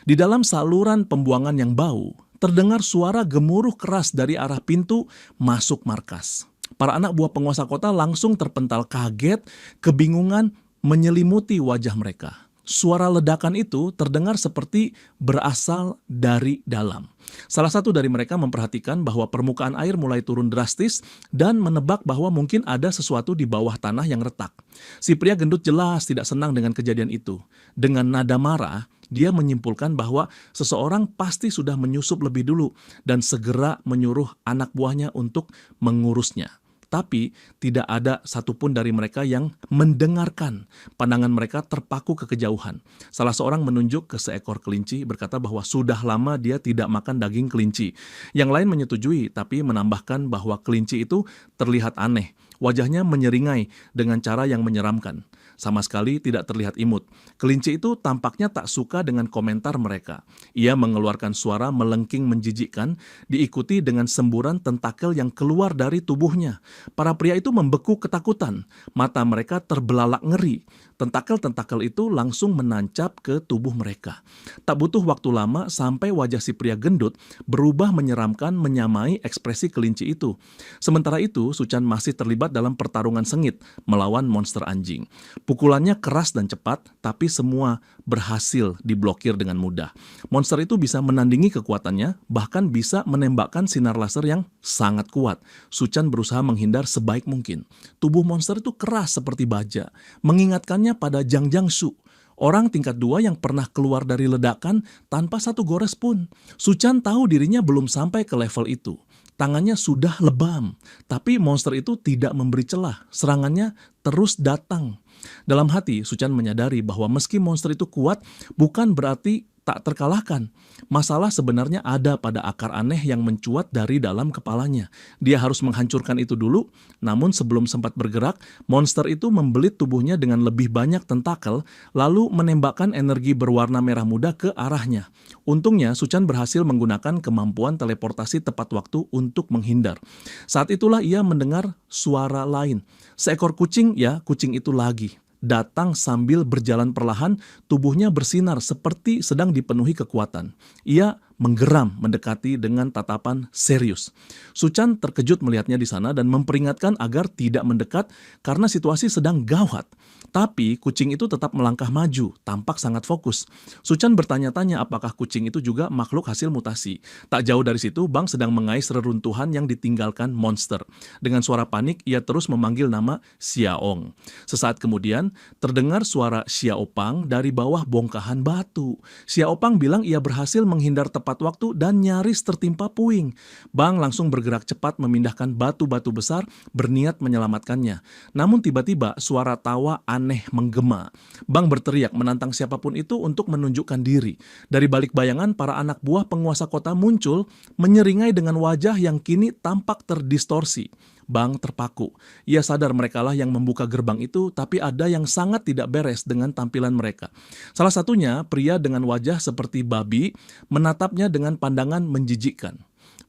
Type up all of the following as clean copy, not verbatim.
Di dalam saluran pembuangan yang bau, terdengar suara gemuruh keras dari arah pintu masuk markas. Para anak buah penguasa kota langsung terpental kaget, kebingungan menyelimuti wajah mereka. Suara ledakan itu terdengar seperti berasal dari dalam. Salah satu dari mereka memperhatikan bahwa permukaan air mulai turun drastis dan menebak bahwa mungkin ada sesuatu di bawah tanah yang retak. Si pria gendut jelas tidak senang dengan kejadian itu. Dengan nada marah, dia menyimpulkan bahwa seseorang pasti sudah menyusup lebih dulu dan segera menyuruh anak buahnya untuk mengurusnya. Tapi tidak ada satupun dari mereka yang mendengarkan. Pandangan mereka terpaku ke kejauhan. Salah seorang menunjuk ke seekor kelinci berkata bahwa sudah lama dia tidak makan daging kelinci. Yang lain menyetujui tapi menambahkan bahwa kelinci itu terlihat aneh. Wajahnya menyeringai dengan cara yang menyeramkan. Sama sekali tidak terlihat imut. Kelinci itu tampaknya tak suka dengan komentar mereka. Ia mengeluarkan suara melengking menjijikkan, diikuti dengan semburan tentakel yang keluar dari tubuhnya. Para pria itu membeku ketakutan. Mata mereka terbelalak ngeri. Tentakel-tentakel itu langsung menancap ke tubuh mereka. Tak butuh waktu lama sampai wajah si pria gendut berubah menyeramkan menyamai ekspresi kelinci itu. Sementara itu, Suchan masih terlibat dalam pertarungan sengit melawan monster anjing. Pukulannya keras dan cepat, tapi semua berhasil diblokir dengan mudah. Monster itu bisa menandingi kekuatannya, bahkan bisa menembakkan sinar laser yang sangat kuat. Suchan berusaha menghindar sebaik mungkin. Tubuh monster itu keras seperti baja, mengingatkannya pada Zhang Jiangsu, orang tingkat 2 yang pernah keluar dari ledakan tanpa satu gores pun. Suchan tahu dirinya belum sampai ke level itu. Tangannya sudah lebam, tapi monster itu tidak memberi celah. Serangannya terus datang. Dalam hati, Suchan menyadari bahwa meski monster itu kuat, bukan berarti tak terkalahkan. Masalah sebenarnya ada pada akar aneh yang mencuat dari dalam kepalanya. Dia harus menghancurkan itu dulu, namun sebelum sempat bergerak, monster itu membelit tubuhnya dengan lebih banyak tentakel, lalu menembakkan energi berwarna merah muda ke arahnya. Untungnya, Suchan berhasil menggunakan kemampuan teleportasi tepat waktu untuk menghindar. Saat itulah ia mendengar suara lain. Seekor kucing, ya kucing itu lagi. Datang sambil berjalan perlahan, tubuhnya bersinar seperti sedang dipenuhi kekuatan. Ia menggeram mendekati dengan tatapan serius. Suchan terkejut melihatnya di sana dan memperingatkan agar tidak mendekat karena situasi sedang gawat. Tapi kucing itu tetap melangkah maju, tampak sangat fokus. Suchan bertanya-tanya apakah kucing itu juga makhluk hasil mutasi. Tak jauh dari situ, Bang sedang mengais reruntuhan yang ditinggalkan monster. Dengan suara panik, ia terus memanggil nama Xiaong. Sesaat kemudian, terdengar suara Xiaopang dari bawah bongkahan batu. Xiaopang bilang ia berhasil menghindar tepat waktu dan nyaris tertimpa puing. Bang langsung bergerak cepat memindahkan batu-batu besar berniat menyelamatkannya. Namun tiba-tiba suara tawa aneh menggema. Bang berteriak menantang siapapun itu untuk menunjukkan diri. Dari balik bayangan, para anak buah penguasa kota muncul menyeringai dengan wajah yang kini tampak terdistorsi. Bang terpaku. Ia sadar merekalah yang membuka gerbang itu, tapi ada yang sangat tidak beres dengan tampilan mereka. Salah satunya, pria dengan wajah seperti babi, menatapnya dengan pandangan menjijikkan.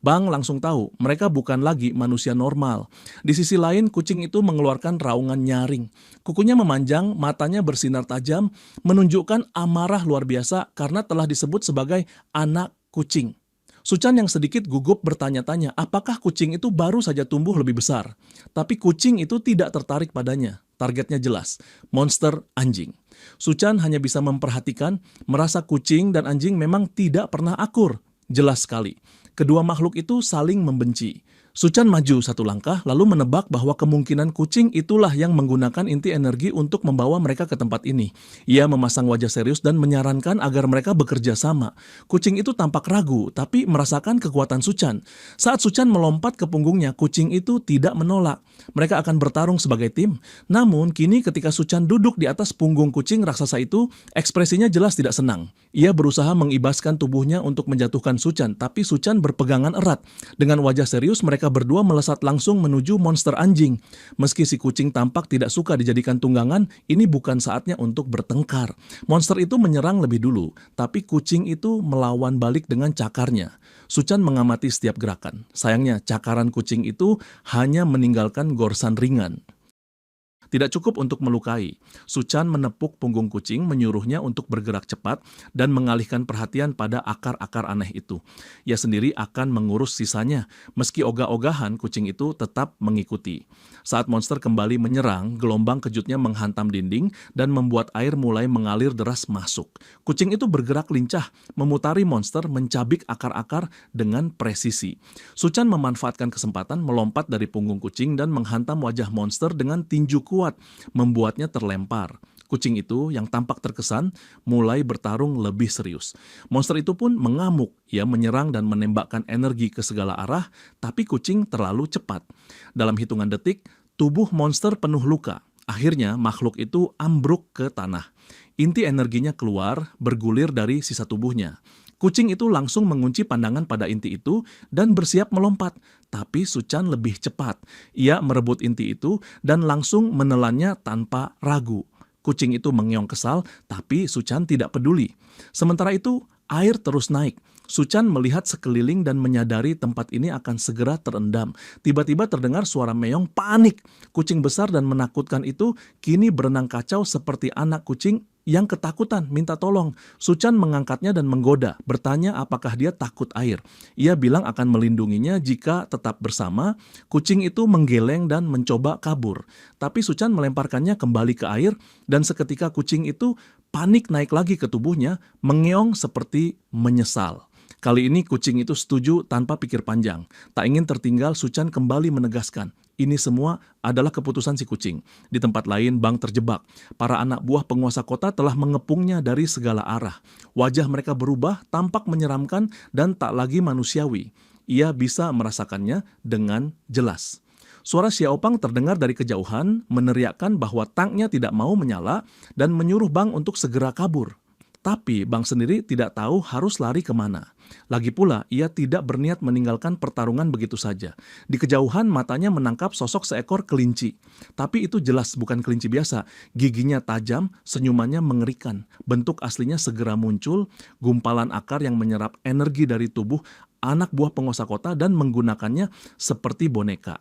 Bang langsung tahu, mereka bukan lagi manusia normal. Di sisi lain, kucing itu mengeluarkan raungan nyaring. Kukunya memanjang, matanya bersinar tajam, menunjukkan amarah luar biasa karena telah disebut sebagai anak kucing. Suchan yang sedikit gugup bertanya-tanya apakah kucing itu baru saja tumbuh lebih besar. Tapi kucing itu tidak tertarik padanya. Targetnya jelas, monster anjing. Suchan hanya bisa memperhatikan, merasa kucing dan anjing memang tidak pernah akur. Jelas sekali, kedua makhluk itu saling membenci. Suchan maju satu langkah lalu menebak bahwa kemungkinan kucing itulah yang menggunakan inti energi untuk membawa mereka ke tempat ini. Ia memasang wajah serius dan menyarankan agar mereka bekerja sama. Kucing itu tampak ragu tapi merasakan kekuatan Suchan. Saat Suchan melompat ke punggungnya, kucing itu tidak menolak. Mereka akan bertarung sebagai tim. Namun kini ketika Suchan duduk di atas punggung kucing raksasa itu, ekspresinya jelas tidak senang. Ia berusaha mengibaskan tubuhnya untuk menjatuhkan Suchan, tapi Suchan berpegangan erat. Dengan wajah serius mereka berdua melesat langsung menuju monster anjing. Meski si kucing tampak tidak suka dijadikan tunggangan, ini bukan saatnya untuk bertengkar. Monster itu menyerang lebih dulu, tapi kucing itu melawan balik dengan cakarnya. Suchan mengamati setiap gerakan. Sayangnya, cakaran kucing itu hanya meninggalkan gorsan ringan. Tidak cukup untuk melukai. Suchan menepuk punggung kucing, menyuruhnya untuk bergerak cepat dan mengalihkan perhatian pada akar-akar aneh itu. Ia sendiri akan mengurus sisanya, meski ogah-ogahan kucing itu tetap mengikuti. Saat monster kembali menyerang, gelombang kejutnya menghantam dinding dan membuat air mulai mengalir deras masuk. Kucing itu bergerak lincah, memutari monster, mencabik akar-akar dengan presisi. Suchan memanfaatkan kesempatan melompat dari punggung kucing dan menghantam wajah monster dengan tinju kuat, membuatnya terlempar. Kucing itu yang tampak terkesan mulai bertarung lebih serius. Monster itu pun mengamuk, ia menyerang dan menembakkan energi ke segala arah, tapi kucing terlalu cepat. Dalam hitungan detik, tubuh monster penuh luka. Akhirnya makhluk itu ambruk ke tanah. Inti energinya keluar, bergulir dari sisa tubuhnya. Kucing itu langsung mengunci pandangan pada inti itu dan bersiap melompat. Tapi Suchan lebih cepat. Ia merebut inti itu dan langsung menelannya tanpa ragu. Kucing itu mengeong kesal, tapi Suchan tidak peduli. Sementara itu, air terus naik. Suchan melihat sekeliling dan menyadari tempat ini akan segera terendam. Tiba-tiba terdengar suara meong panik. Kucing besar dan menakutkan itu kini berenang kacau seperti anak kucing yang ketakutan minta tolong. Suchan mengangkatnya dan menggoda, bertanya apakah dia takut air. Ia bilang akan melindunginya jika tetap bersama. Kucing itu menggeleng dan mencoba kabur. Tapi Suchan melemparkannya kembali ke air dan seketika kucing itu panik naik lagi ke tubuhnya, mengeong seperti menyesal. Kali ini kucing itu setuju tanpa pikir panjang. Tak ingin tertinggal, Suchan kembali menegaskan, ini semua adalah keputusan si kucing. Di tempat lain, Bang terjebak. Para anak buah penguasa kota telah mengepungnya dari segala arah. Wajah mereka berubah, tampak menyeramkan dan tak lagi manusiawi. Ia bisa merasakannya dengan jelas. Suara Xiaopang terdengar dari kejauhan, meneriakkan bahwa tanknya tidak mau menyala dan menyuruh Bang untuk segera kabur. Tapi Bang sendiri tidak tahu harus lari kemana. Lagi pula, ia tidak berniat meninggalkan pertarungan begitu saja. Di kejauhan, matanya menangkap sosok seekor kelinci. Tapi itu jelas bukan kelinci biasa. Giginya tajam, senyumannya mengerikan. Bentuk aslinya segera muncul, gumpalan akar yang menyerap energi dari tubuh anak buah penguasa kota dan menggunakannya seperti boneka.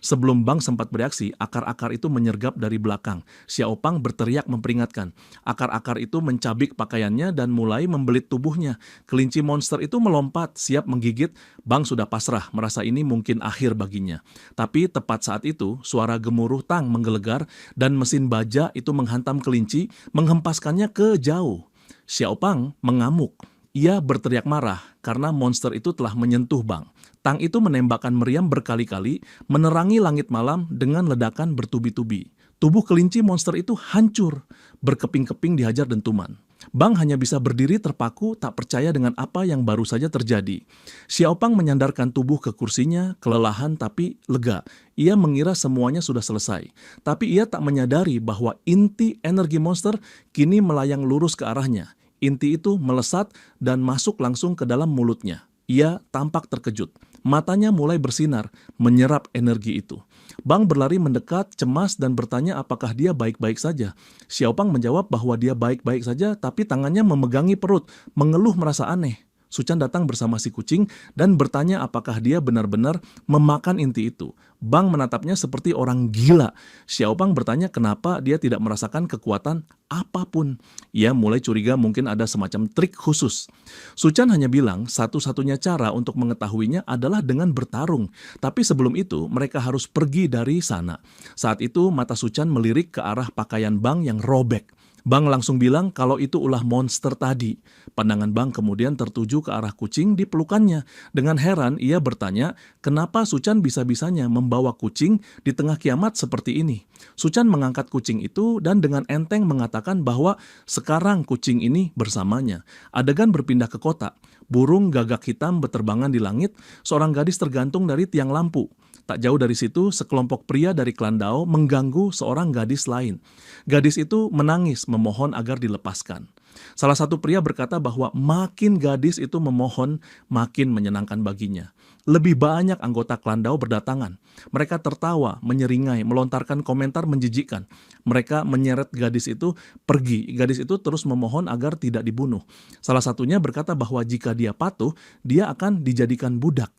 Sebelum Bang sempat bereaksi, akar-akar itu menyergap dari belakang. Xiaopang berteriak memperingatkan. Akar-akar itu mencabik pakaiannya dan mulai membelit tubuhnya. Kelinci monster itu melompat, siap menggigit. Bang sudah pasrah, merasa ini mungkin akhir baginya. Tapi tepat saat itu, suara gemuruh tang menggelegar dan mesin baja itu menghantam kelinci, menghempaskannya ke jauh. Xiaopang mengamuk. Ia berteriak marah karena monster itu telah menyentuh Bang. Tang itu menembakkan meriam berkali-kali, menerangi langit malam dengan ledakan bertubi-tubi. Tubuh kelinci monster itu hancur, berkeping-keping dihajar dentuman. Bang hanya bisa berdiri terpaku, tak percaya dengan apa yang baru saja terjadi. Xiaopang menyandarkan tubuh ke kursinya, kelelahan tapi lega. Ia mengira semuanya sudah selesai. Tapi ia tak menyadari bahwa inti energi monster kini melayang lurus ke arahnya. Inti itu melesat dan masuk langsung ke dalam mulutnya. Ia tampak terkejut. Matanya mulai bersinar, menyerap energi itu. Bang berlari mendekat, cemas dan bertanya apakah dia baik-baik saja. Xiaopang menjawab bahwa dia baik-baik saja, tapi tangannya memegangi perut, mengeluh merasa aneh. Suchan datang bersama si kucing dan bertanya apakah dia benar-benar memakan inti itu. Bang menatapnya seperti orang gila. Xiaopang bertanya kenapa dia tidak merasakan kekuatan apapun. Ia mulai curiga mungkin ada semacam trik khusus. Suchan hanya bilang satu-satunya cara untuk mengetahuinya adalah dengan bertarung. Tapi sebelum itu mereka harus pergi dari sana. Saat itu mata Suchan melirik ke arah pakaian Bang yang robek. Bang langsung bilang kalau itu ulah monster tadi. Pandangan Bang kemudian tertuju ke arah kucing di pelukannya. Dengan heran ia bertanya, kenapa Suchan bisa-bisanya membawa kucing di tengah kiamat seperti ini? Suchan mengangkat kucing itu dan dengan enteng mengatakan bahwa sekarang kucing ini bersamanya. Adegan berpindah ke kota. Burung gagak hitam berterbangan di langit, seorang gadis tergantung dari tiang lampu. Tak jauh dari situ, sekelompok pria dari klan Dao mengganggu seorang gadis lain. Gadis itu menangis memohon agar dilepaskan. Salah satu pria berkata bahwa makin gadis itu memohon, makin menyenangkan baginya. Lebih banyak anggota klan Dao berdatangan. Mereka tertawa, menyeringai, melontarkan komentar menjijikkan. Mereka menyeret gadis itu pergi. Gadis itu terus memohon agar tidak dibunuh. Salah satunya berkata bahwa jika dia patuh, dia akan dijadikan budak.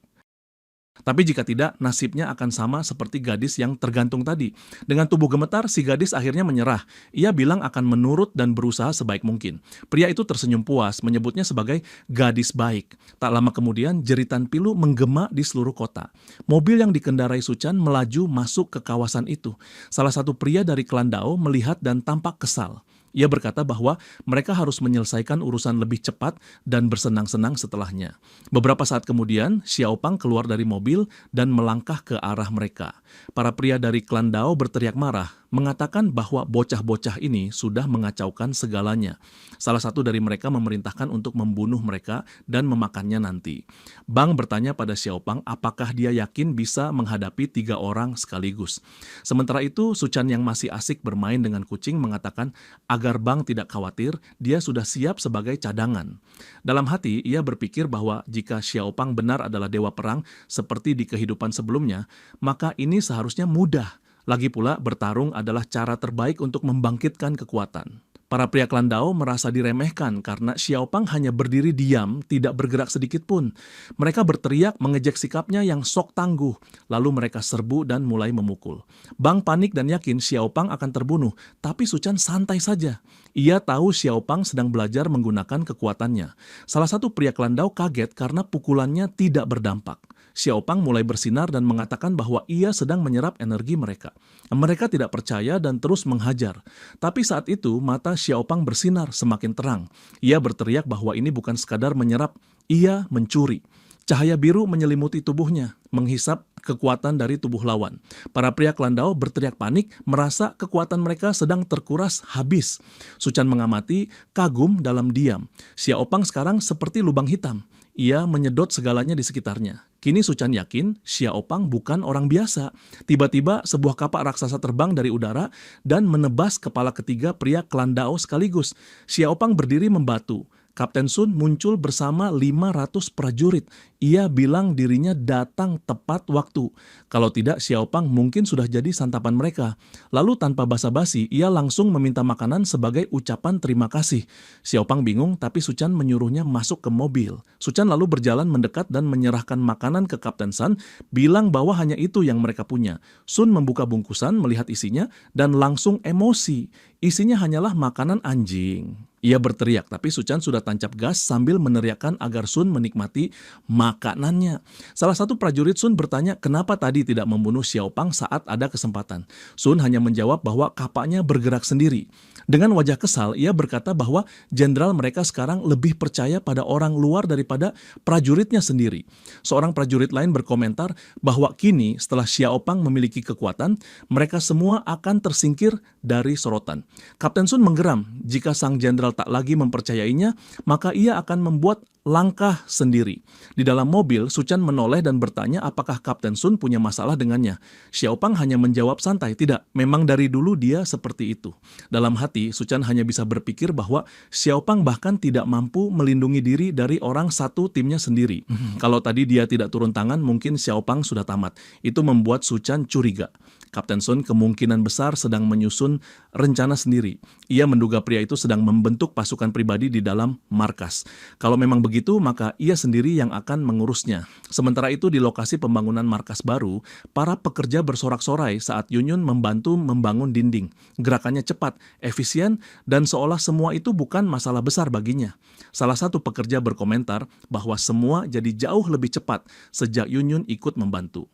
Tapi jika tidak, nasibnya akan sama seperti gadis yang tergantung tadi. Dengan tubuh gemetar, si gadis akhirnya menyerah. Ia bilang akan menurut dan berusaha sebaik mungkin. Pria itu tersenyum puas, menyebutnya sebagai gadis baik. Tak lama kemudian, jeritan pilu menggema di seluruh kota. Mobil yang dikendarai Suchan melaju masuk ke kawasan itu. Salah satu pria dari klan Dao melihat dan tampak kesal. Ia berkata bahwa mereka harus menyelesaikan urusan lebih cepat dan bersenang-senang setelahnya. Beberapa saat kemudian, Xiao Pang keluar dari mobil dan melangkah ke arah mereka. Para pria dari klan Dao berteriak marah, mengatakan bahwa bocah-bocah ini sudah mengacaukan segalanya. Salah satu dari mereka memerintahkan untuk membunuh mereka dan memakannya nanti. Bang bertanya pada Xiao Pang apakah dia yakin bisa menghadapi 3 orang sekaligus. Sementara itu, Suchan yang masih asik bermain dengan kucing mengatakan agar Bang tidak khawatir, dia sudah siap sebagai cadangan. Dalam hati, ia berpikir bahwa jika Xiao Pang benar adalah dewa perang seperti di kehidupan sebelumnya, maka ini seharusnya mudah. Lagi pula, bertarung adalah cara terbaik untuk membangkitkan kekuatan. Para pria klan Dao merasa diremehkan karena Xiao Pang hanya berdiri diam, tidak bergerak sedikit pun. Mereka berteriak mengejek sikapnya yang sok tangguh, lalu mereka serbu dan mulai memukul. Bang panik dan yakin Xiao Pang akan terbunuh, tapi Suchan santai saja. Ia tahu Xiao Pang sedang belajar menggunakan kekuatannya. Salah satu pria klan Dao kaget karena pukulannya tidak berdampak. Xiao Pang mulai bersinar dan mengatakan bahwa ia sedang menyerap energi mereka. Mereka tidak percaya dan terus menghajar. Tapi saat itu mata Xiao Pang bersinar semakin terang. Ia berteriak bahwa ini bukan sekadar menyerap, ia mencuri. Cahaya biru menyelimuti tubuhnya, menghisap kekuatan dari tubuh lawan. Para pria klan Dao berteriak panik, merasa kekuatan mereka sedang terkuras habis. Suchan mengamati, kagum dalam diam. Xiao Pang sekarang seperti lubang hitam. Ia menyedot segalanya di sekitarnya. Kini Suchan yakin Xiao Pang bukan orang biasa. Tiba-tiba sebuah kapak raksasa terbang dari udara dan menebas kepala ketiga pria klan Dao sekaligus. Xiao Pang berdiri membatu. Kapten Sun muncul bersama 500 prajurit. Ia bilang dirinya datang tepat waktu. Kalau tidak, Xiao Pang mungkin sudah jadi santapan mereka. Lalu tanpa basa-basi, ia langsung meminta makanan sebagai ucapan terima kasih. Xiao Pang bingung, tapi Suchan menyuruhnya masuk ke mobil. Suchan lalu berjalan mendekat dan menyerahkan makanan ke Kapten Sun, bilang bahwa hanya itu yang mereka punya. Sun membuka bungkusan, melihat isinya, dan langsung emosi. Isinya hanyalah makanan anjing. Ia berteriak, tapi Suchan sudah tancap gas sambil meneriakkan agar Sun menikmati makanannya. Salah satu prajurit Sun bertanya kenapa tadi tidak membunuh Xiao Pang saat ada kesempatan. Sun hanya menjawab bahwa kapaknya bergerak sendiri. Dengan wajah kesal, ia berkata bahwa jenderal mereka sekarang lebih percaya pada orang luar daripada prajuritnya sendiri. Seorang prajurit lain berkomentar bahwa kini setelah Xiao Pang memiliki kekuatan, mereka semua akan tersingkir dari sorotan. Kapten Sun menggeram, jika sang jenderal tak lagi mempercayainya, maka ia akan membuat langkah sendiri. Di dalam mobil, Suchan menoleh dan bertanya apakah Kapten Sun punya masalah dengannya. Xiao Pang hanya menjawab santai, tidak, memang dari dulu dia seperti itu. Dalam hati, Suchan hanya bisa berpikir bahwa Xiao Pang bahkan tidak mampu melindungi diri dari orang satu timnya sendiri. Kalau tadi dia tidak turun tangan, mungkin Xiao Pang sudah tamat. Itu membuat Suchan curiga. Kapten Sun kemungkinan besar sedang menyusun rencana sendiri. Ia menduga pria itu sedang membentuk pasukan pribadi di dalam markas. Kalau memang begitu, maka ia sendiri yang akan mengurusnya. Sementara itu di lokasi pembangunan markas baru, para pekerja bersorak-sorai saat Yunyun membantu membangun dinding. Gerakannya cepat, efisien, dan seolah semua itu bukan masalah besar baginya. Salah satu pekerja berkomentar bahwa semua jadi jauh lebih cepat sejak Yunyun ikut membantu.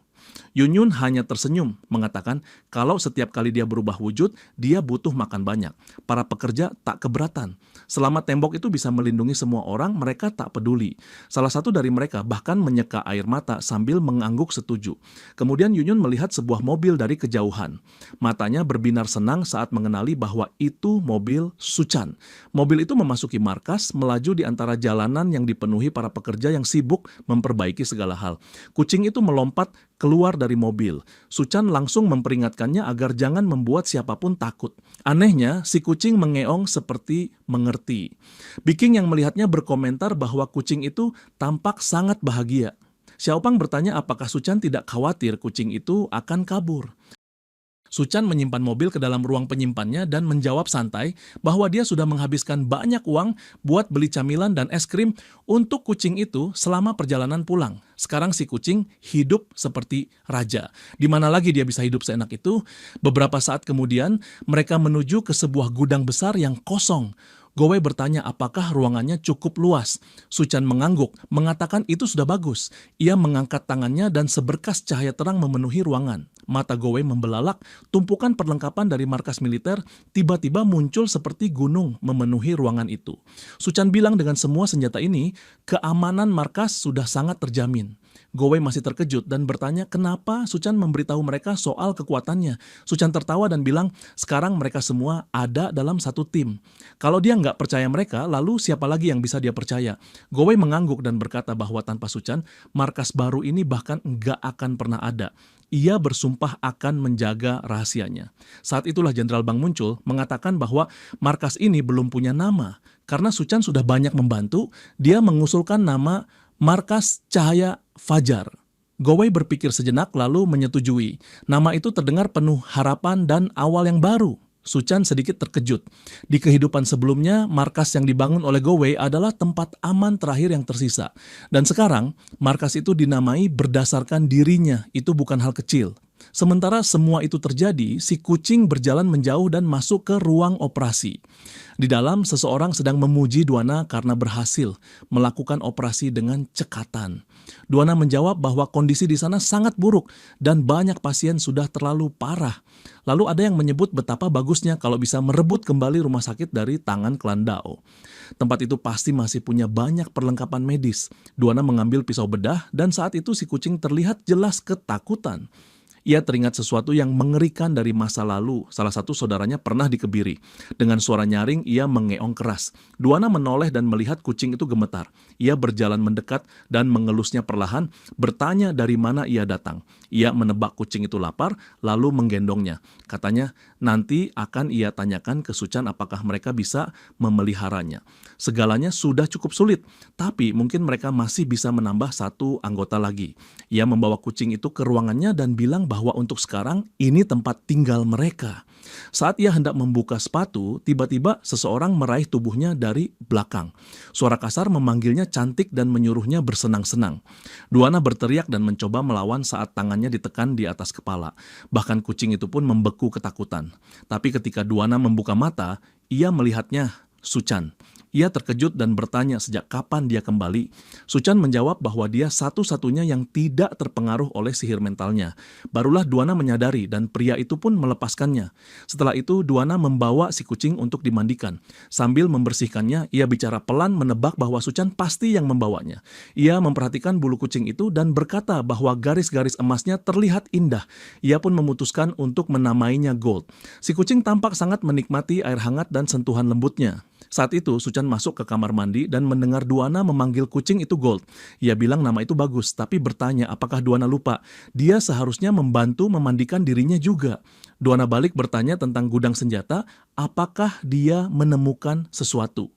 Yunyun hanya tersenyum, mengatakan kalau setiap kali dia berubah wujud, dia butuh makan banyak. Para pekerja tak keberatan. Selama tembok itu bisa melindungi semua orang, mereka tak peduli. Salah satu dari mereka bahkan menyeka air mata sambil mengangguk setuju. Kemudian Yunyun melihat sebuah mobil dari kejauhan. Matanya berbinar senang saat mengenali bahwa itu mobil Suchan. Mobil itu memasuki markas, melaju di antara jalanan yang dipenuhi para pekerja yang sibuk memperbaiki segala hal. Kucing itu melompat keluar dari mobil. Suchan langsung memperingatkannya agar jangan membuat siapapun takut. Anehnya, si kucing mengeong seperti mengerti. Biking yang melihatnya berkomentar bahwa kucing itu tampak sangat bahagia. Xiao Pang bertanya apakah Suchan tidak khawatir kucing itu akan kabur. Suchan menyimpan mobil ke dalam ruang penyimpannya dan menjawab santai bahwa dia sudah menghabiskan banyak uang buat beli camilan dan es krim untuk kucing itu selama perjalanan pulang. Sekarang si kucing hidup seperti raja. Di mana lagi dia bisa hidup seenak itu? Beberapa saat kemudian, mereka menuju ke sebuah gudang besar yang kosong. Gowe bertanya apakah ruangannya cukup luas. Suchan mengangguk, mengatakan itu sudah bagus. Ia mengangkat tangannya dan seberkas cahaya terang memenuhi ruangan. Mata Gowe membelalak, tumpukan perlengkapan dari markas militer tiba-tiba muncul seperti gunung memenuhi ruangan itu. Suchan bilang dengan semua senjata ini, keamanan markas sudah sangat terjamin. Gowe masih terkejut dan bertanya kenapa Suchan memberitahu mereka soal kekuatannya. Suchan tertawa dan bilang, sekarang mereka semua ada dalam satu tim. Kalau dia nggak percaya mereka, lalu siapa lagi yang bisa dia percaya? Gowe mengangguk dan berkata bahwa tanpa Suchan, markas baru ini bahkan nggak akan pernah ada. Ia bersumpah akan menjaga rahasianya. Saat itulah Jenderal Bang muncul, mengatakan bahwa markas ini belum punya nama. Karena Suchan sudah banyak membantu, dia mengusulkan nama Markas Cahaya Fajar. Gowe berpikir sejenak lalu menyetujui. Nama itu terdengar penuh harapan dan awal yang baru. Suchan sedikit terkejut. Di kehidupan sebelumnya, markas yang dibangun oleh Gowe adalah tempat aman terakhir yang tersisa. Dan sekarang, markas itu dinamai berdasarkan dirinya. Itu bukan hal kecil. Sementara semua itu terjadi, si kucing berjalan menjauh dan masuk ke ruang operasi. Di dalam, seseorang sedang memuji Duana karena berhasil melakukan operasi dengan cekatan. Duana menjawab bahwa kondisi di sana sangat buruk dan banyak pasien sudah terlalu parah. Lalu ada yang menyebut betapa bagusnya kalau bisa merebut kembali rumah sakit dari tangan klan Dao. Tempat itu pasti masih punya banyak perlengkapan medis. Duana mengambil pisau bedah dan saat itu si kucing terlihat jelas ketakutan. Ia teringat sesuatu yang mengerikan dari masa lalu. Salah satu saudaranya pernah dikebiri. Dengan suara nyaring, ia mengeong keras. Duana menoleh dan melihat kucing itu gemetar. Ia berjalan mendekat dan mengelusnya perlahan, bertanya dari mana ia datang. Ia menebak kucing itu lapar, lalu menggendongnya. Katanya, nanti akan ia tanyakan ke Suchan apakah mereka bisa memeliharanya. Segalanya sudah cukup sulit, tapi mungkin mereka masih bisa menambah satu anggota lagi. Ia membawa kucing itu ke ruangannya dan bilang bahwa untuk sekarang ini tempat tinggal mereka. Saat ia hendak membuka sepatu, tiba-tiba seseorang meraih tubuhnya dari belakang. Suara kasar memanggilnya cantik dan menyuruhnya bersenang-senang. Duana berteriak dan mencoba melawan saat tangannya ditekan di atas kepala. Bahkan kucing itu pun membeku ketakutan. Tapi ketika Duana membuka mata, ia melihatnya Suchan. Ia terkejut dan bertanya sejak kapan dia kembali. Suchan menjawab bahwa dia satu-satunya yang tidak terpengaruh oleh sihir mentalnya. Barulah Duana menyadari dan pria itu pun melepaskannya. Setelah itu Duana membawa si kucing untuk dimandikan. Sambil membersihkannya, ia bicara pelan menebak bahwa Suchan pasti yang membawanya. Ia memperhatikan bulu kucing itu dan berkata bahwa garis-garis emasnya terlihat indah. Ia pun memutuskan untuk menamainya Gold. Si kucing tampak sangat menikmati air hangat dan sentuhan lembutnya. Saat itu, Suchan masuk ke kamar mandi dan mendengar Duana memanggil kucing itu Gold. Ia bilang nama itu bagus, tapi bertanya apakah Duana lupa. Dia seharusnya membantu memandikan dirinya juga. Duana balik bertanya tentang gudang senjata, apakah dia menemukan sesuatu.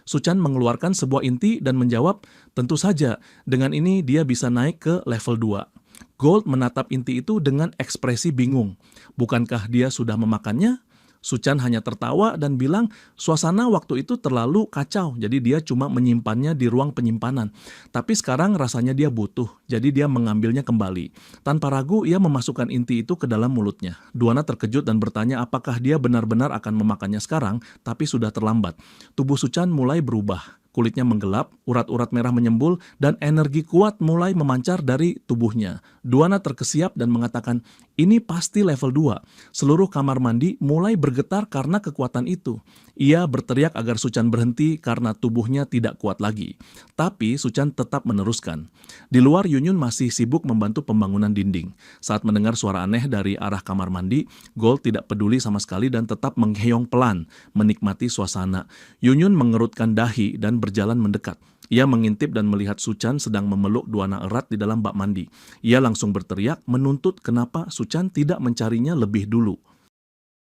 Suchan mengeluarkan sebuah inti dan menjawab, tentu saja, dengan ini dia bisa naik ke level 2. Gold menatap inti itu dengan ekspresi bingung. Bukankah dia sudah memakannya? Suchan hanya tertawa dan bilang suasana waktu itu terlalu kacau, jadi dia cuma menyimpannya di ruang penyimpanan. Tapi sekarang rasanya dia butuh, jadi dia mengambilnya kembali. Tanpa ragu, ia memasukkan inti itu ke dalam mulutnya. Duana terkejut dan bertanya apakah dia benar-benar akan memakannya sekarang, tapi sudah terlambat. Tubuh Suchan mulai berubah. Kulitnya menggelap, urat-urat merah menyembul, dan energi kuat mulai memancar dari tubuhnya. Duana terkesiap dan mengatakan, ini pasti level 2. Seluruh kamar mandi mulai bergetar karena kekuatan itu. Ia berteriak agar Suchan berhenti karena tubuhnya tidak kuat lagi. Tapi Suchan tetap meneruskan. Di luar, Yunyun masih sibuk membantu pembangunan dinding. Saat mendengar suara aneh dari arah kamar mandi, Gold tidak peduli sama sekali dan tetap mengheong pelan, menikmati suasana. Yunyun mengerutkan dahi dan berjalan mendekat. Ia mengintip dan melihat Suchan sedang memeluk Duana erat di dalam bak mandi. Ia langsung berteriak menuntut kenapa Suchan tidak mencarinya lebih dulu.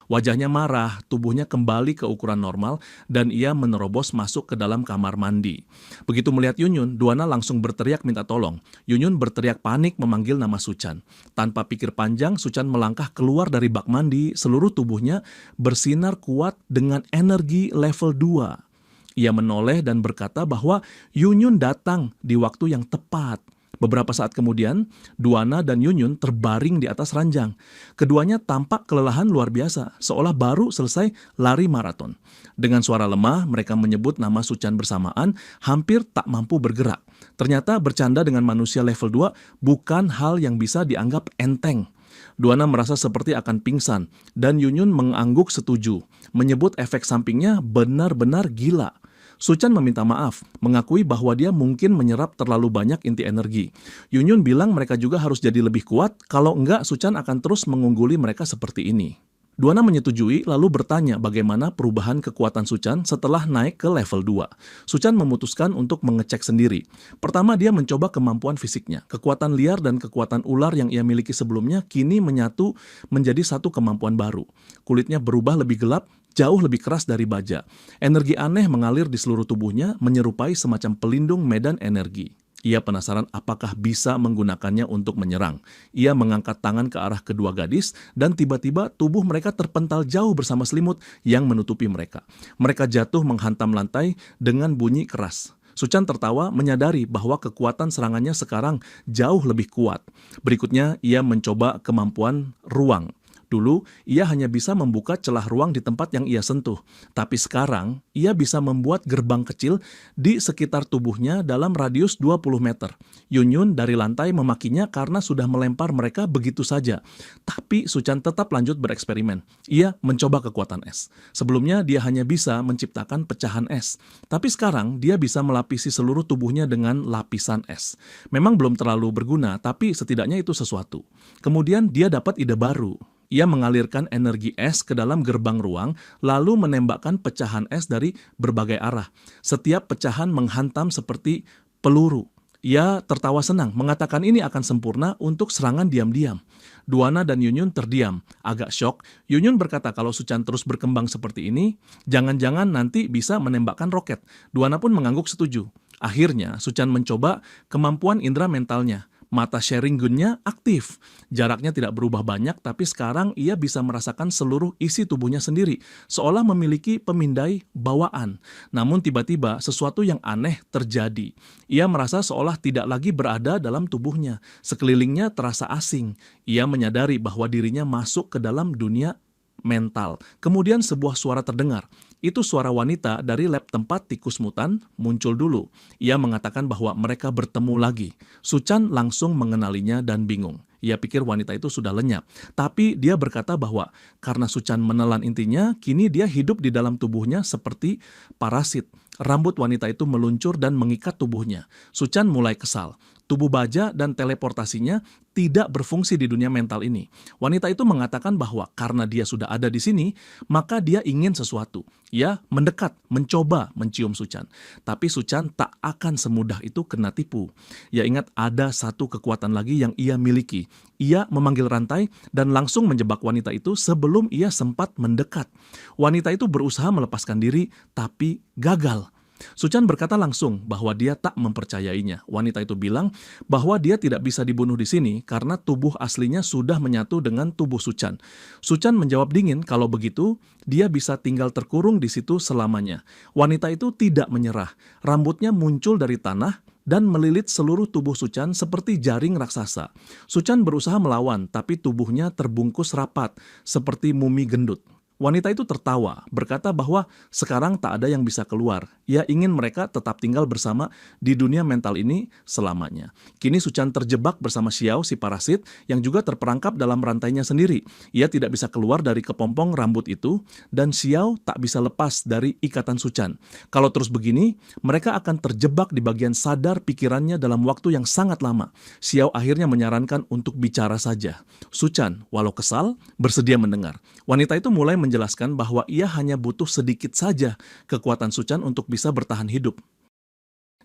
Wajahnya marah, tubuhnya kembali ke ukuran normal, dan ia menerobos masuk ke dalam kamar mandi. Begitu melihat Yunyun, Duana langsung berteriak minta tolong. Yunyun berteriak panik memanggil nama Suchan. Tanpa pikir panjang, Suchan melangkah keluar dari bak mandi, seluruh tubuhnya bersinar kuat dengan energi level 2. Ia menoleh dan berkata bahwa Yunyun datang di waktu yang tepat. Beberapa saat kemudian, Duana dan Yunyun terbaring di atas ranjang. Keduanya tampak kelelahan luar biasa, seolah baru selesai lari maraton. Dengan suara lemah, mereka menyebut nama Suchan bersamaan, hampir tak mampu bergerak. Ternyata bercanda dengan manusia level 2 bukan hal yang bisa dianggap enteng. Duana merasa seperti akan pingsan, dan Yunyun mengangguk setuju, menyebut efek sampingnya benar-benar gila. Suchan meminta maaf, mengakui bahwa dia mungkin menyerap terlalu banyak inti energi. Yunyun bilang mereka juga harus jadi lebih kuat, kalau enggak Suchan akan terus mengungguli mereka seperti ini. Duana menyetujui lalu bertanya bagaimana perubahan kekuatan Suchan setelah naik ke level 2. Suchan memutuskan untuk mengecek sendiri. Pertama dia mencoba kemampuan fisiknya. Kekuatan liar dan kekuatan ular yang ia miliki sebelumnya kini menyatu menjadi satu kemampuan baru. Kulitnya berubah lebih gelap, jauh lebih keras dari baja. Energi aneh mengalir di seluruh tubuhnya, menyerupai semacam pelindung medan energi. Ia penasaran apakah bisa menggunakannya untuk menyerang. Ia mengangkat tangan ke arah kedua gadis, dan tiba-tiba tubuh mereka terpental jauh bersama selimut yang menutupi mereka. Mereka jatuh menghantam lantai dengan bunyi keras. Suchan tertawa menyadari bahwa kekuatan serangannya sekarang jauh lebih kuat. Berikutnya, ia mencoba kemampuan ruang. Dulu, ia hanya bisa membuka celah ruang di tempat yang ia sentuh. Tapi sekarang, ia bisa membuat gerbang kecil di sekitar tubuhnya dalam radius 20 meter. Yunyun dari lantai memakinya karena sudah melempar mereka begitu saja. Tapi Suchan tetap lanjut bereksperimen. Ia mencoba kekuatan es. Sebelumnya, dia hanya bisa menciptakan pecahan es. Tapi sekarang, dia bisa melapisi seluruh tubuhnya dengan lapisan es. Memang belum terlalu berguna, tapi setidaknya itu sesuatu. Kemudian, dia dapat ide baru. Ia mengalirkan energi es ke dalam gerbang ruang, lalu menembakkan pecahan es dari berbagai arah. Setiap pecahan menghantam seperti peluru. Ia tertawa senang, mengatakan ini akan sempurna untuk serangan diam-diam. Duana dan Yunyun terdiam, agak syok. Yunyun berkata kalau Suchan terus berkembang seperti ini, jangan-jangan nanti bisa menembakkan roket. Duana pun mengangguk setuju. Akhirnya, Suchan mencoba kemampuan indera mentalnya. Mata Sharingunnya aktif. Jaraknya tidak berubah banyak, tapi sekarang ia bisa merasakan seluruh isi tubuhnya sendiri, seolah memiliki pemindai bawaan. Namun tiba-tiba sesuatu yang aneh terjadi. Ia merasa seolah tidak lagi berada dalam tubuhnya. Sekelilingnya terasa asing. Ia menyadari bahwa dirinya masuk ke dalam dunia mental. Kemudian sebuah suara terdengar. Itu suara wanita dari lab tempat tikus mutan muncul dulu. Ia mengatakan bahwa mereka bertemu lagi. Suchan langsung mengenalinya dan bingung. Ia pikir wanita itu sudah lenyap. Tapi dia berkata bahwa karena Suchan menelan intinya, kini dia hidup di dalam tubuhnya seperti parasit. Rambut wanita itu meluncur dan mengikat tubuhnya. Suchan mulai kesal. Tubuh baja dan teleportasinya tidak berfungsi di dunia mental ini. Wanita itu mengatakan bahwa karena dia sudah ada di sini, maka dia ingin sesuatu. Ia mendekat, mencoba mencium Suchan. Tapi Suchan tak akan semudah itu kena tipu. Ia ingat ada satu kekuatan lagi yang ia miliki. Ia memanggil rantai dan langsung menjebak wanita itu sebelum ia sempat mendekat. Wanita itu berusaha melepaskan diri, tapi gagal. Suchan berkata langsung bahwa dia tak mempercayainya. Wanita itu bilang bahwa dia tidak bisa dibunuh di sini karena tubuh aslinya sudah menyatu dengan tubuh Suchan. Suchan menjawab dingin kalau begitu dia bisa tinggal terkurung di situ selamanya. Wanita itu tidak menyerah. Rambutnya muncul dari tanah dan melilit seluruh tubuh Suchan seperti jaring raksasa. Suchan berusaha melawan, tapi tubuhnya terbungkus rapat seperti mumi gendut. Wanita itu tertawa, berkata bahwa sekarang tak ada yang bisa keluar. Ia ingin mereka tetap tinggal bersama di dunia mental ini selamanya. Kini Suchan terjebak bersama Xiao, si parasit, yang juga terperangkap dalam rantainya sendiri. Ia tidak bisa keluar dari kepompong rambut itu, dan Xiao tak bisa lepas dari ikatan Suchan. Kalau terus begini, mereka akan terjebak di bagian sadar pikirannya dalam waktu yang sangat lama. Xiao akhirnya menyarankan untuk bicara saja. Suchan, walau kesal, bersedia mendengar. Wanita itu mulai menjelaskan bahwa ia hanya butuh sedikit saja kekuatan Suchan untuk bisa bertahan hidup.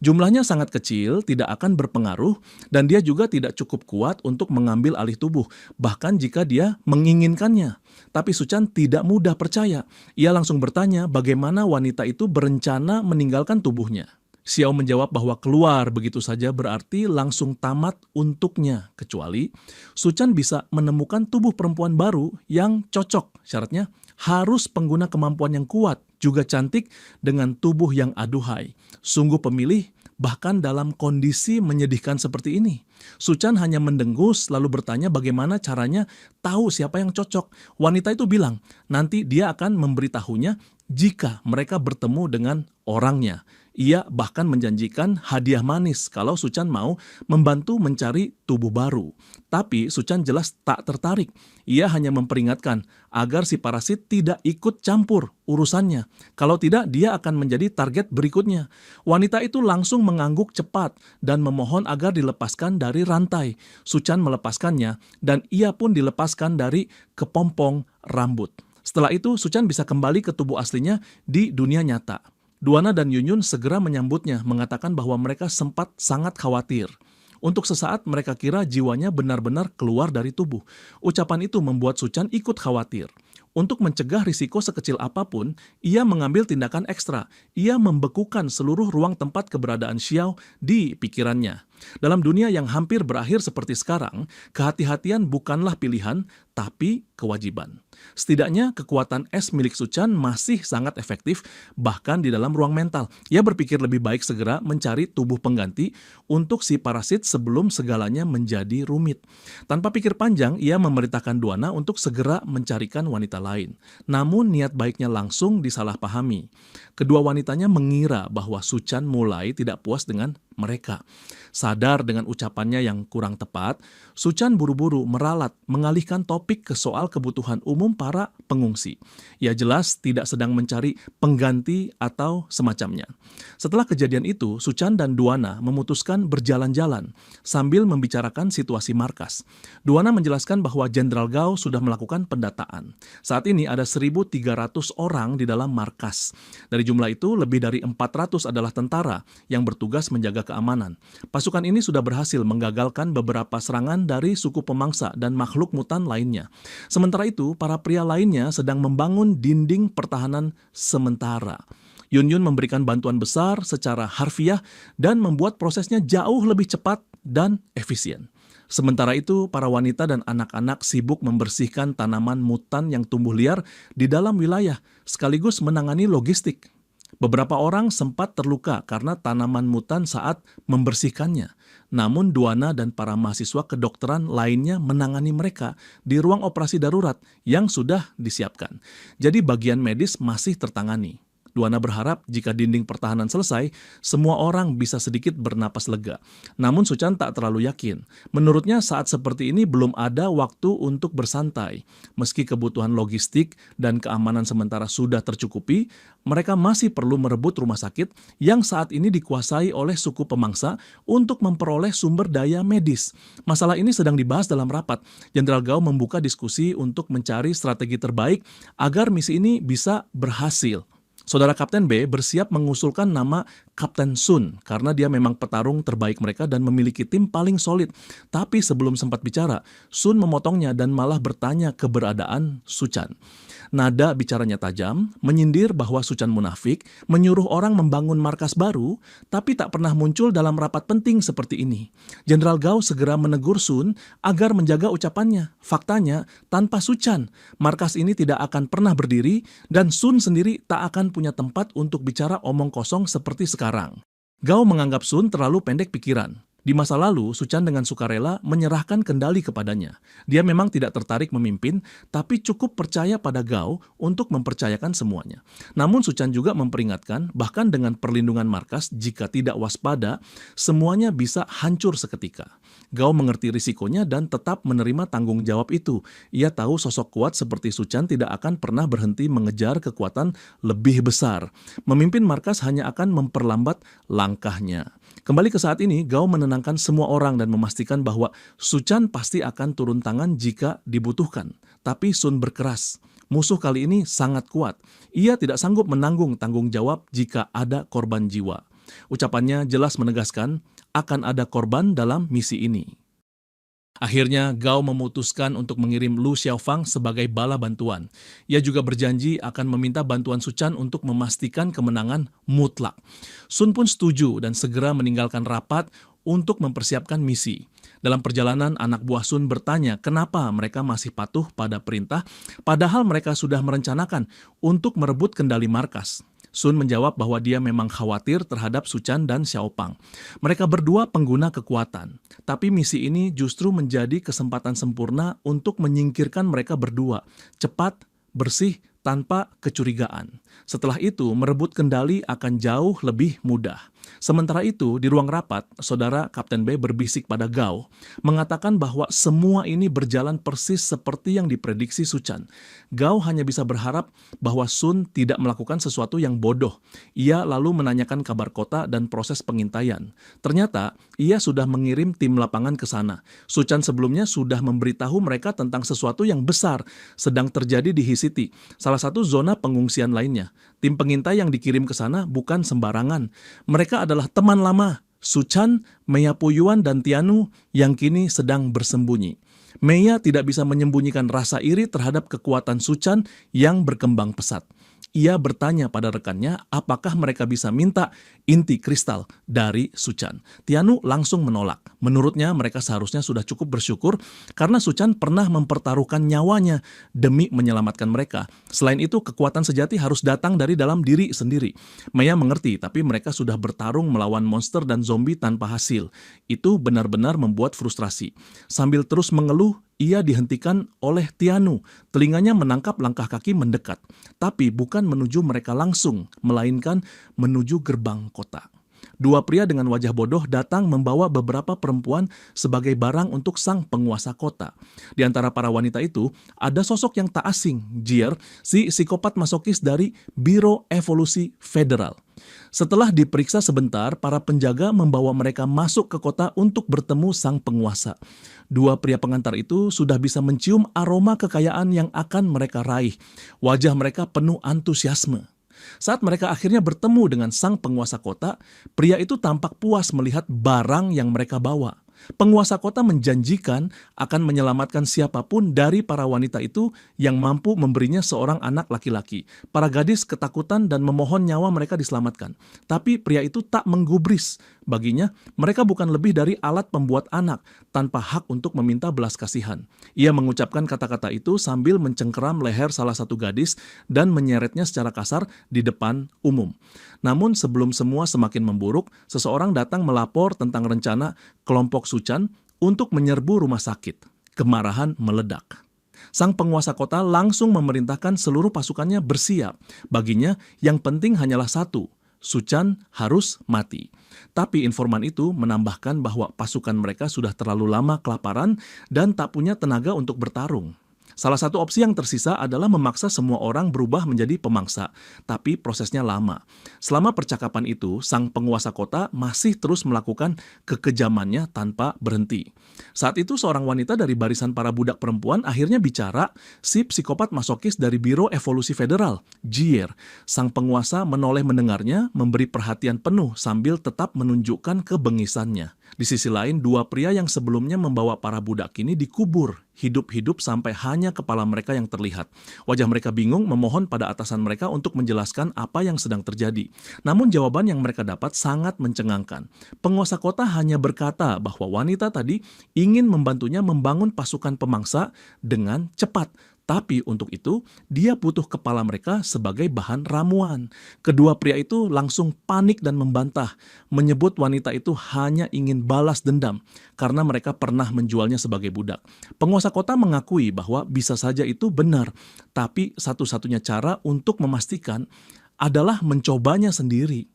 Jumlahnya sangat kecil, tidak akan berpengaruh, dan dia juga tidak cukup kuat untuk mengambil alih tubuh, bahkan jika dia menginginkannya. Tapi Suchan tidak mudah percaya. Ia langsung bertanya bagaimana wanita itu berencana meninggalkan tubuhnya. Xiao menjawab bahwa keluar begitu saja berarti langsung tamat untuknya, kecuali Suchan bisa menemukan tubuh perempuan baru yang cocok. Syaratnya harus pengguna kemampuan yang kuat, juga cantik dengan tubuh yang aduhai. Sungguh pemilih, bahkan dalam kondisi menyedihkan seperti ini. Suchan hanya mendengus lalu bertanya bagaimana caranya tahu siapa yang cocok. Wanita itu bilang, nanti dia akan memberitahunya jika mereka bertemu dengan orangnya. Ia bahkan menjanjikan hadiah manis kalau Suchan mau membantu mencari tubuh baru. Tapi Suchan jelas tak tertarik. Ia hanya memperingatkan agar si parasit tidak ikut campur urusannya. Kalau tidak, dia akan menjadi target berikutnya. Wanita itu langsung mengangguk cepat dan memohon agar dilepaskan dari rantai. Suchan melepaskannya dan ia pun dilepaskan dari kepompong rambut. Setelah itu, Suchan bisa kembali ke tubuh aslinya di dunia nyata. Duana dan Yunyun segera menyambutnya, mengatakan bahwa mereka sempat sangat khawatir. Untuk sesaat mereka kira jiwanya benar-benar keluar dari tubuh. Ucapan itu membuat Suchan ikut khawatir. Untuk mencegah risiko sekecil apapun, ia mengambil tindakan ekstra. Ia membekukan seluruh ruang tempat keberadaan Xiao di pikirannya. Dalam dunia yang hampir berakhir seperti sekarang, kehati-hatian bukanlah pilihan, tapi kewajiban. Setidaknya kekuatan es milik Suchan masih sangat efektif, bahkan di dalam ruang mental. Ia berpikir lebih baik segera mencari tubuh pengganti untuk si parasit sebelum segalanya menjadi rumit. Tanpa pikir panjang, ia memerintahkan Duana untuk segera mencarikan wanita lain. Namun niat baiknya langsung disalahpahami. Kedua wanitanya mengira bahwa Suchan mulai tidak puas dengan mereka. Sadar dengan ucapannya yang kurang tepat, Suchan buru-buru meralat mengalihkan topik ke soal kebutuhan umum para pengungsi. Ia jelas tidak sedang mencari pengganti atau semacamnya. Setelah kejadian itu, Suchan dan Duana memutuskan berjalan-jalan sambil membicarakan situasi markas. Duana menjelaskan bahwa Jenderal Gao sudah melakukan pendataan. Saat ini ada 1.300 orang di dalam markas. Dari jumlah itu, lebih dari 400 adalah tentara yang bertugas menjaga keamanan. Pasukan ini sudah berhasil menggagalkan beberapa serangan dari suku pemangsa dan makhluk mutan lainnya. Sementara itu, para pria lainnya sedang membangun dinding pertahanan sementara. Yunyun memberikan bantuan besar secara harfiah dan membuat prosesnya jauh lebih cepat dan efisien. Sementara itu, para wanita dan anak-anak sibuk membersihkan tanaman mutan yang tumbuh liar di dalam wilayah, sekaligus menangani logistik. Beberapa orang sempat terluka karena tanaman mutan saat membersihkannya. Namun Duana dan para mahasiswa kedokteran lainnya menangani mereka di ruang operasi darurat yang sudah disiapkan. Jadi bagian medis masih tertangani. Duana berharap jika dinding pertahanan selesai, semua orang bisa sedikit bernapas lega. Namun Suchan tak terlalu yakin. Menurutnya saat seperti ini belum ada waktu untuk bersantai. Meski kebutuhan logistik dan keamanan sementara sudah tercukupi, mereka masih perlu merebut rumah sakit yang saat ini dikuasai oleh suku pemangsa untuk memperoleh sumber daya medis. Masalah ini sedang dibahas dalam rapat. Jenderal Gao membuka diskusi untuk mencari strategi terbaik agar misi ini bisa berhasil. Saudara Kapten B bersiap mengusulkan nama Kapten Sun karena dia memang petarung terbaik mereka dan memiliki tim paling solid. Tapi sebelum sempat bicara, Sun memotongnya dan malah bertanya keberadaan Suchan. Nada bicaranya tajam, menyindir bahwa Suchan munafik, menyuruh orang membangun markas baru, tapi tak pernah muncul dalam rapat penting seperti ini. Jenderal Gao segera menegur Sun agar menjaga ucapannya. Faktanya, tanpa Suchan, markas ini tidak akan pernah berdiri dan Sun sendiri tak akan punya tempat untuk bicara omong kosong seperti sekarang. Gao menganggap Sun terlalu pendek pikiran. Di masa lalu, Suchan dengan sukarela menyerahkan kendali kepadanya. Dia memang tidak tertarik memimpin, tapi cukup percaya pada Gao untuk mempercayakan semuanya. Namun Suchan juga memperingatkan, bahkan dengan perlindungan markas, jika tidak waspada, semuanya bisa hancur seketika. Gao mengerti risikonya dan tetap menerima tanggung jawab itu. Ia tahu sosok kuat seperti Suchan tidak akan pernah berhenti mengejar kekuatan lebih besar. Memimpin markas hanya akan memperlambat langkahnya. Kembali ke saat ini, Gao menenangkan semua orang dan memastikan bahwa Suchan pasti akan turun tangan jika dibutuhkan. Tapi Sun berkeras. Musuh kali ini sangat kuat. Ia tidak sanggup menanggung tanggung jawab jika ada korban jiwa. Ucapannya jelas menegaskan akan ada korban dalam misi ini. Akhirnya, Gao memutuskan untuk mengirim Lu Xiaofang sebagai bala bantuan. Ia juga berjanji akan meminta bantuan Su Chan untuk memastikan kemenangan mutlak. Sun pun setuju dan segera meninggalkan rapat untuk mempersiapkan misi. Dalam perjalanan, anak buah Sun bertanya kenapa mereka masih patuh pada perintah, padahal mereka sudah merencanakan untuk merebut kendali markas. Sun menjawab bahwa dia memang khawatir terhadap Su Chan dan Xiaopang. Mereka berdua pengguna kekuatan, tapi misi ini justru menjadi kesempatan sempurna untuk menyingkirkan mereka berdua, cepat, bersih, tanpa kecurigaan. Setelah itu, merebut kendali akan jauh lebih mudah. Sementara itu, di ruang rapat, saudara Kapten B berbisik pada Gao, mengatakan bahwa semua ini berjalan persis seperti yang diprediksi Su Chan. Gao hanya bisa berharap bahwa Sun tidak melakukan sesuatu yang bodoh. Ia lalu menanyakan kabar kota dan proses pengintaian. Ternyata, ia sudah mengirim tim lapangan ke sana. Su Chan sebelumnya sudah memberitahu mereka tentang sesuatu yang besar sedang terjadi di Hisiti, salah satu zona pengungsian lainnya. Tim pengintai yang dikirim ke sana bukan sembarangan. Mereka adalah teman lama, Su Chan, Meya Puyuan, dan Tianu yang kini sedang bersembunyi. Meya tidak bisa menyembunyikan rasa iri terhadap kekuatan Su Chan yang berkembang pesat. Ia bertanya pada rekannya apakah mereka bisa minta inti kristal dari Su Chan. Tianu langsung menolak. Menurutnya mereka seharusnya sudah cukup bersyukur karena Su Chan pernah mempertaruhkan nyawanya demi menyelamatkan mereka. Selain itu, kekuatan sejati harus datang dari dalam diri sendiri. Meya mengerti, tapi mereka sudah bertarung melawan monster dan zombie tanpa hasil. Itu benar-benar membuat frustrasi. Sambil terus mengeluh, ia dihentikan oleh Tianu. Telinganya menangkap langkah kaki mendekat, tapi bukan menuju mereka langsung, melainkan menuju gerbang kota. Dua pria dengan wajah bodoh datang membawa beberapa perempuan sebagai barang untuk sang penguasa kota. Di antara para wanita itu, ada sosok yang tak asing, Jier, si psikopat masokis dari Biro Evolusi Federal. Setelah diperiksa sebentar, para penjaga membawa mereka masuk ke kota untuk bertemu sang penguasa. Dua pria pengantar itu sudah bisa mencium aroma kekayaan yang akan mereka raih. Wajah mereka penuh antusiasme. Saat mereka akhirnya bertemu dengan sang penguasa kota, pria itu tampak puas melihat barang yang mereka bawa. Penguasa kota menjanjikan akan menyelamatkan siapapun dari para wanita itu yang mampu memberinya seorang anak laki-laki. Para gadis ketakutan dan memohon nyawa mereka diselamatkan. Tapi pria itu tak menggubris. Baginya, mereka bukan lebih dari alat pembuat anak tanpa hak untuk meminta belas kasihan. Ia mengucapkan kata-kata itu sambil mencengkeram leher salah satu gadis dan menyeretnya secara kasar di depan umum. Namun sebelum semua semakin memburuk, seseorang datang melapor tentang rencana kelompok Su Chan untuk menyerbu rumah sakit. Kemarahan meledak. Sang penguasa kota langsung memerintahkan seluruh pasukannya bersiap. Baginya, yang penting hanyalah satu, Su Chan harus mati. Tapi informan itu menambahkan bahwa pasukan mereka sudah terlalu lama kelaparan dan tak punya tenaga untuk bertarung. Salah satu opsi yang tersisa adalah memaksa semua orang berubah menjadi pemangsa, tapi prosesnya lama. Selama percakapan itu, sang penguasa kota masih terus melakukan kekejamannya tanpa berhenti. Saat itu seorang wanita dari barisan para budak perempuan akhirnya bicara, si psikopat masokis dari Biro Evolusi Federal, Jier. Sang penguasa menoleh mendengarnya, memberi perhatian penuh sambil tetap menunjukkan kebengisannya. Di sisi lain, dua pria yang sebelumnya membawa para budak ini dikubur hidup-hidup sampai hanya kepala mereka yang terlihat. Wajah mereka bingung memohon pada atasan mereka untuk menjelaskan apa yang sedang terjadi. Namun jawaban yang mereka dapat sangat mencengangkan. Penguasa kota hanya berkata bahwa wanita tadi ingin membantunya membangun pasukan pemangsa dengan cepat. Tapi untuk itu, dia butuh kepala mereka sebagai bahan ramuan. Kedua pria itu langsung panik dan membantah, menyebut wanita itu hanya ingin balas dendam karena mereka pernah menjualnya sebagai budak. Penguasa kota mengakui bahwa bisa saja itu benar, tapi satu-satunya cara untuk memastikan adalah mencobanya sendiri.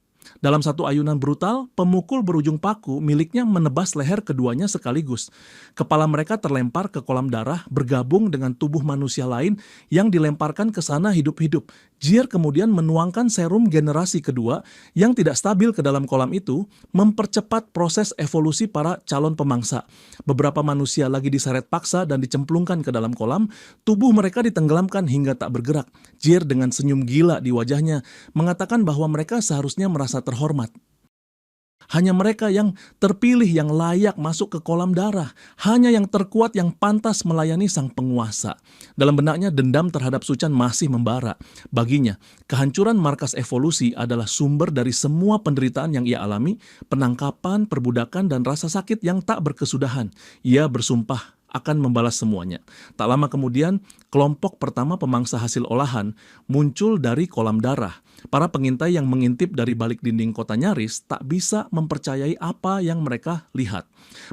Dalam satu ayunan brutal, pemukul berujung paku miliknya menebas leher keduanya sekaligus. Kepala mereka terlempar ke kolam darah bergabung dengan tubuh manusia lain yang dilemparkan ke sana hidup-hidup. Jier kemudian menuangkan serum generasi kedua yang tidak stabil ke dalam kolam itu, mempercepat proses evolusi para calon pemangsa. Beberapa manusia lagi diseret paksa dan dicemplungkan ke dalam kolam, tubuh mereka ditenggelamkan hingga tak bergerak. Jier dengan senyum gila di wajahnya mengatakan bahwa mereka seharusnya merasa terhormat. Hanya mereka yang terpilih yang layak masuk ke kolam darah. Hanya yang terkuat yang pantas melayani sang penguasa. Dalam benaknya dendam terhadap Su Chan masih membara. Baginya, kehancuran markas evolusi adalah sumber dari semua penderitaan yang ia alami, penangkapan, perbudakan, dan rasa sakit yang tak berkesudahan. Ia bersumpah akan membalas semuanya. Tak lama kemudian, kelompok pertama pemangsa hasil olahan muncul dari kolam darah. Para pengintai yang mengintip dari balik dinding kota Nyaris tak bisa mempercayai apa yang mereka lihat.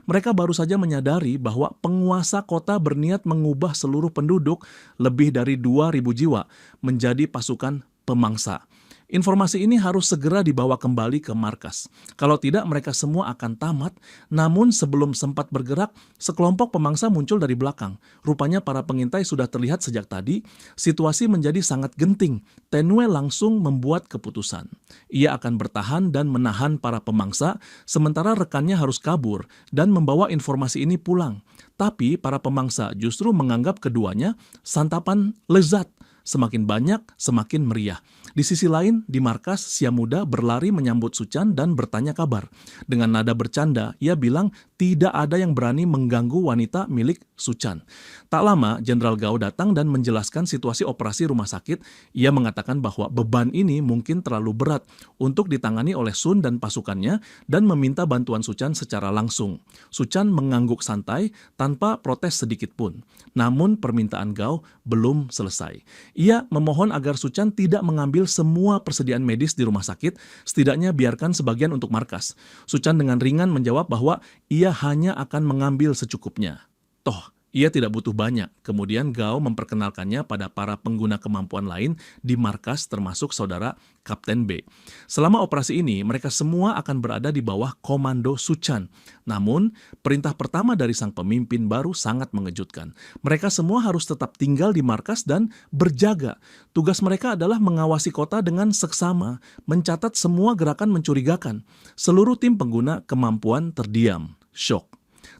Mereka baru saja menyadari bahwa penguasa kota berniat mengubah seluruh penduduk lebih dari 2.000 jiwa menjadi pasukan pemangsa. Informasi ini harus segera dibawa kembali ke markas. Kalau tidak, mereka semua akan tamat. Namun sebelum sempat bergerak, sekelompok pemangsa muncul dari belakang. Rupanya para pengintai sudah terlihat sejak tadi. Situasi menjadi sangat genting. Tenue langsung membuat keputusan. Ia akan bertahan dan menahan para pemangsa, sementara rekannya harus kabur dan membawa informasi ini pulang. Tapi para pemangsa justru menganggap keduanya santapan lezat. Semakin banyak, semakin meriah. Di sisi lain, di markas, Sia Muda berlari menyambut Su Chan dan bertanya kabar. Dengan nada bercanda, ia bilang tidak ada yang berani mengganggu wanita milik Su Chan. Tak lama, Jenderal Gao datang dan menjelaskan situasi operasi rumah sakit. Ia mengatakan bahwa beban ini mungkin terlalu berat untuk ditangani oleh Sun dan pasukannya dan meminta bantuan Su Chan secara langsung. Su Chan mengangguk santai tanpa protes sedikit pun. Namun permintaan Gao belum selesai. Ia memohon agar Su Chan tidak mengambil semua persediaan medis di rumah sakit, setidaknya biarkan sebagian untuk markas. Su Chan dengan ringan menjawab bahwa ia hanya akan mengambil secukupnya. Toh, ia tidak butuh banyak. Kemudian Gao memperkenalkannya pada para pengguna kemampuan lain di markas termasuk saudara Kapten B. Selama operasi ini, mereka semua akan berada di bawah komando Su Chan. Namun, perintah pertama dari sang pemimpin baru sangat mengejutkan. Mereka semua harus tetap tinggal di markas dan berjaga. Tugas mereka adalah mengawasi kota dengan seksama, mencatat semua gerakan mencurigakan. Seluruh tim pengguna kemampuan terdiam, syok.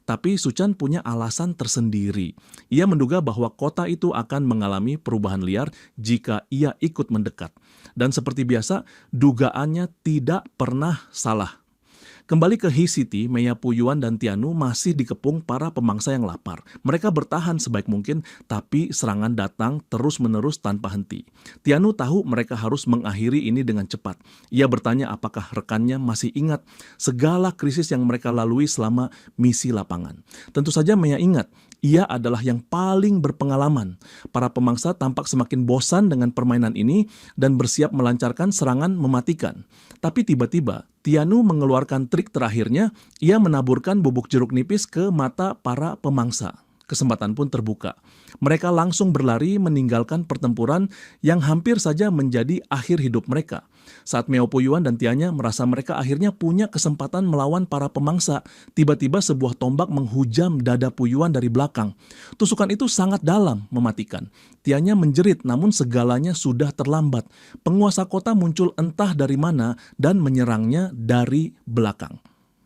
Tapi Su Chan punya alasan tersendiri. Ia menduga bahwa kota itu akan mengalami perubahan liar jika ia ikut mendekat. Dan seperti biasa, dugaannya tidak pernah salah. Kembali ke He City, Meya Puyuan dan Tianu masih dikepung para pemangsa yang lapar. Mereka bertahan sebaik mungkin, tapi serangan datang terus-menerus tanpa henti. Tianu tahu mereka harus mengakhiri ini dengan cepat. Ia bertanya apakah rekannya masih ingat segala krisis yang mereka lalui selama misi lapangan. Tentu saja Meya ingat. Ia adalah yang paling berpengalaman. Para pemangsa tampak semakin bosan dengan permainan ini dan bersiap melancarkan serangan mematikan. Tapi tiba-tiba, Tianu mengeluarkan trik terakhirnya, ia menaburkan bubuk jeruk nipis ke mata para pemangsa. Kesempatan pun terbuka. Mereka langsung berlari meninggalkan pertempuran yang hampir saja menjadi akhir hidup mereka. Saat Meo Puyuan dan Tianya merasa mereka akhirnya punya kesempatan melawan para pemangsa, tiba-tiba sebuah tombak menghujam dada Puyuan dari belakang. Tusukan itu sangat dalam, mematikan. Tianya menjerit, namun segalanya sudah terlambat. Penguasa kota muncul entah dari mana dan menyerangnya dari belakang.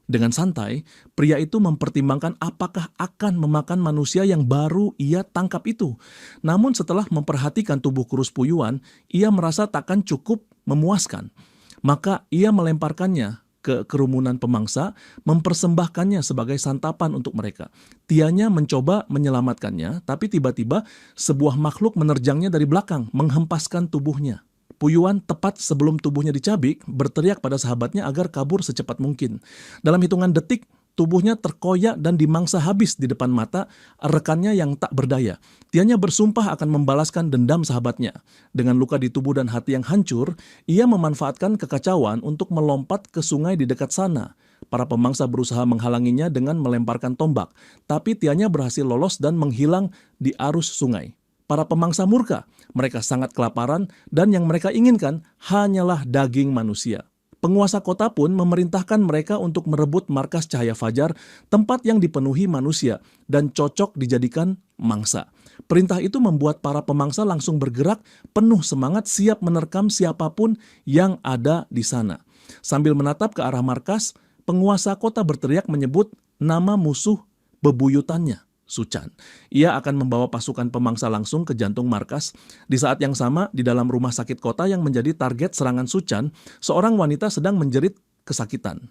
Dengan santai, pria itu mempertimbangkan apakah akan memakan manusia yang baru ia tangkap itu. Namun setelah memperhatikan tubuh kurus Puyuan, ia merasa takkan cukup memuaskan. Maka ia melemparkannya ke kerumunan pemangsa, mempersembahkannya sebagai santapan untuk mereka. Tianya mencoba menyelamatkannya, tapi tiba-tiba sebuah makhluk menerjangnya dari belakang, menghempaskan tubuhnya. Puyuan tepat sebelum tubuhnya dicabik, berteriak pada sahabatnya agar kabur secepat mungkin. Dalam hitungan detik, tubuhnya terkoyak dan dimangsa habis di depan mata rekannya yang tak berdaya. Tianya bersumpah akan membalaskan dendam sahabatnya. Dengan luka di tubuh dan hati yang hancur, ia memanfaatkan kekacauan untuk melompat ke sungai di dekat sana. Para pemangsa berusaha menghalanginya dengan melemparkan tombak, tapi Tianya berhasil lolos dan menghilang di arus sungai. Para pemangsa murka, mereka sangat kelaparan dan yang mereka inginkan hanyalah daging manusia. Penguasa kota pun memerintahkan mereka untuk merebut markas Cahaya Fajar, tempat yang dipenuhi manusia dan cocok dijadikan mangsa. Perintah itu membuat para pemangsa langsung bergerak penuh semangat siap menerkam siapapun yang ada di sana. Sambil menatap ke arah markas, penguasa kota berteriak menyebut nama musuh bebuyutannya. Su Chan. Ia akan membawa pasukan pemangsa langsung ke jantung markas. Di saat yang sama, di dalam rumah sakit kota yang menjadi target serangan Su Chan, seorang wanita sedang menjerit kesakitan.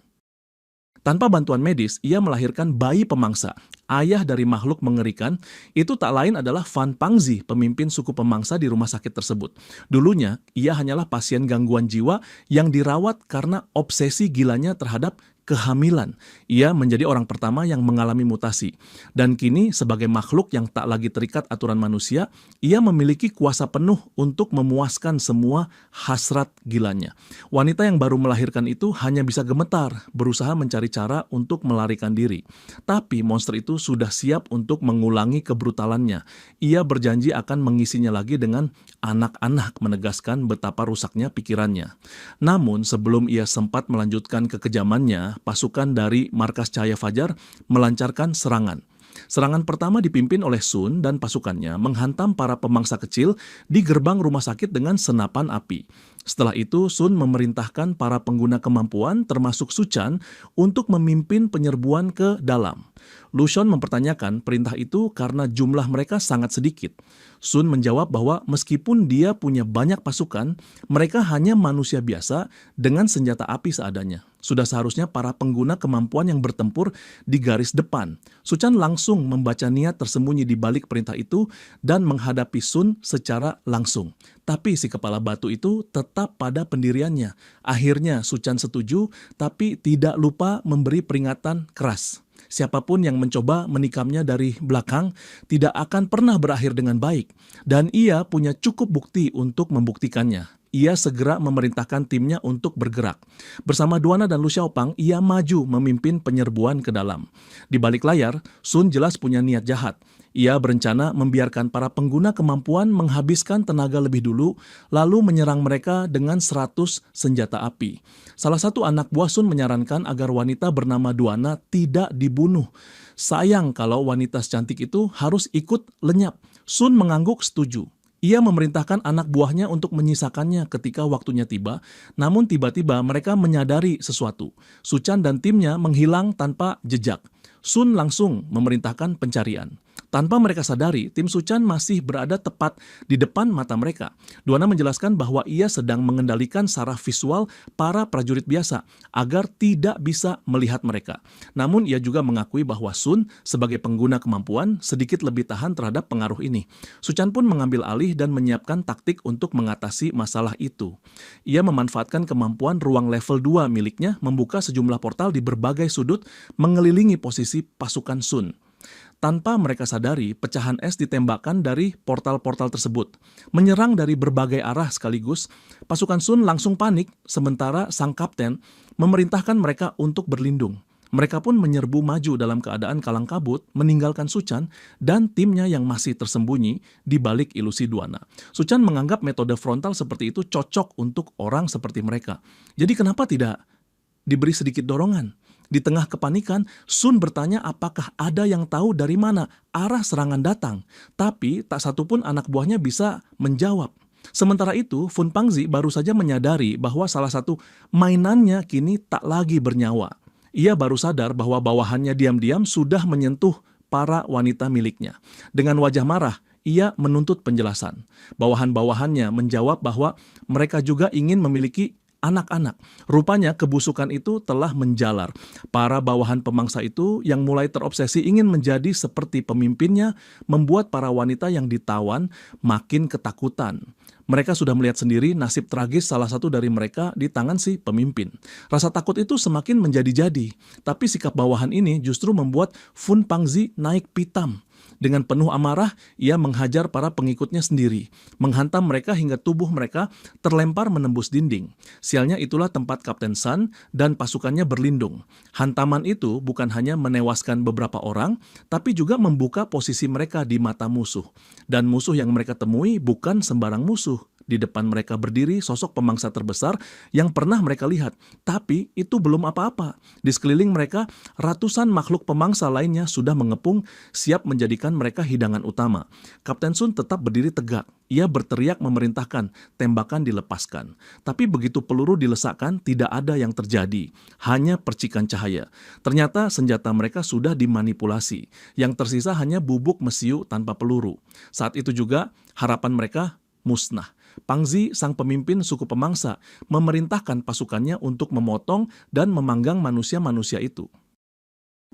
Tanpa bantuan medis, ia melahirkan bayi pemangsa. Ayah dari makhluk mengerikan itu tak lain adalah Fan Pangzi, pemimpin suku pemangsa di rumah sakit tersebut. Dulunya, ia hanyalah pasien gangguan jiwa yang dirawat karena obsesi gilanya terhadap kehamilan. Ia menjadi orang pertama yang mengalami mutasi. Dan kini sebagai makhluk yang tak lagi terikat aturan manusia, ia memiliki kuasa penuh untuk memuaskan semua hasrat gilanya. Wanita yang baru melahirkan itu hanya bisa gemetar, berusaha mencari cara untuk melarikan diri. Tapi monster itu sudah siap untuk mengulangi kebrutalannya. Ia berjanji akan mengisinya lagi dengan anak-anak, menegaskan betapa rusaknya pikirannya. Namun sebelum ia sempat melanjutkan kekejamannya, pasukan dari Markas Cahaya Fajar melancarkan serangan. Serangan pertama dipimpin oleh Sun dan pasukannya menghantam para pemangsa kecil di gerbang rumah sakit dengan senapan api. Setelah itu, Sun memerintahkan para pengguna kemampuan termasuk Suchan untuk memimpin penyerbuan ke dalam. Lushon mempertanyakan perintah itu karena jumlah mereka sangat sedikit. Sun menjawab bahwa meskipun dia punya banyak pasukan, mereka hanya manusia biasa dengan senjata api seadanya. Sudah seharusnya para pengguna kemampuan yang bertempur di garis depan. Suchan langsung membaca niat tersembunyi di balik perintah itu dan menghadapi Sun secara langsung. Tapi si kepala batu itu tetap pada pendiriannya. Akhirnya Suchan setuju, tapi tidak lupa memberi peringatan keras. Siapapun yang mencoba menikamnya dari belakang tidak akan pernah berakhir dengan baik. Dan ia punya cukup bukti untuk membuktikannya. Ia segera memerintahkan timnya untuk bergerak. Bersama Duana dan Lu Xiaopang, ia maju memimpin penyerbuan ke dalam. Di balik layar, Sun jelas punya niat jahat. Ia berencana membiarkan para pengguna kemampuan menghabiskan tenaga lebih dulu, lalu menyerang mereka dengan 100 senjata api. Salah satu anak buah Sun menyarankan agar wanita bernama Duana tidak dibunuh. Sayang kalau wanita secantik itu harus ikut lenyap. Sun mengangguk setuju. Ia memerintahkan anak buahnya untuk menyisakannya ketika waktunya tiba, namun tiba-tiba mereka menyadari sesuatu. Suchan dan timnya menghilang tanpa jejak. Sun langsung memerintahkan pencarian. Tanpa mereka sadari, tim Suchan masih berada tepat di depan mata mereka. Duana menjelaskan bahwa ia sedang mengendalikan saraf visual para prajurit biasa agar tidak bisa melihat mereka. Namun ia juga mengakui bahwa Sun sebagai pengguna kemampuan sedikit lebih tahan terhadap pengaruh ini. Suchan pun mengambil alih dan menyiapkan taktik untuk mengatasi masalah itu. Ia memanfaatkan kemampuan ruang level 2 miliknya membuka sejumlah portal di berbagai sudut mengelilingi posisi pasukan Sun. Tanpa mereka sadari, pecahan es ditembakkan dari portal-portal tersebut. Menyerang dari berbagai arah sekaligus, pasukan Sun langsung panik, sementara sang kapten memerintahkan mereka untuk berlindung. Mereka pun menyerbu maju dalam keadaan kalang kabut, meninggalkan Suchan dan timnya yang masih tersembunyi di balik ilusi Duana. Suchan menganggap metode frontal seperti itu cocok untuk orang seperti mereka. Jadi kenapa tidak diberi sedikit dorongan? Di tengah kepanikan, Sun bertanya apakah ada yang tahu dari mana arah serangan datang. Tapi tak satupun anak buahnya bisa menjawab. Sementara itu, Fan Pangzi baru saja menyadari bahwa salah satu mainannya kini tak lagi bernyawa. Ia baru sadar bahwa bawahannya diam-diam sudah menyentuh para wanita miliknya. Dengan wajah marah, ia menuntut penjelasan. Bawahan-bawahannya menjawab bahwa mereka juga ingin memiliki anak-anak. Rupanya kebusukan itu telah menjalar. Para bawahan pemangsa itu yang mulai terobsesi ingin menjadi seperti pemimpinnya, membuat para wanita yang ditawan makin ketakutan. Mereka sudah melihat sendiri nasib tragis salah satu dari mereka di tangan si pemimpin. Rasa takut itu semakin menjadi-jadi, tapi sikap bawahan ini justru membuat Fan Pangzi naik pitam. Dengan penuh amarah, ia menghajar para pengikutnya sendiri, menghantam mereka hingga tubuh mereka terlempar menembus dinding. Sialnya itulah tempat Kapten Sun dan pasukannya berlindung. Hantaman itu bukan hanya menewaskan beberapa orang, tapi juga membuka posisi mereka di mata musuh. Dan musuh yang mereka temui bukan sembarang musuh. Di depan mereka berdiri sosok pemangsa terbesar yang pernah mereka lihat. Tapi itu belum apa-apa. Di sekeliling mereka, ratusan makhluk pemangsa lainnya sudah mengepung, siap menjadikan mereka hidangan utama. Kapten Sun tetap berdiri tegak. Ia berteriak memerintahkan, tembakan dilepaskan. Tapi begitu peluru dilesakkan, tidak ada yang terjadi. Hanya percikan cahaya. Ternyata senjata mereka sudah dimanipulasi. Yang tersisa hanya bubuk mesiu tanpa peluru. Saat itu juga, harapan mereka musnah. Pangzi, sang pemimpin suku pemangsa, memerintahkan pasukannya untuk memotong dan memanggang manusia-manusia itu.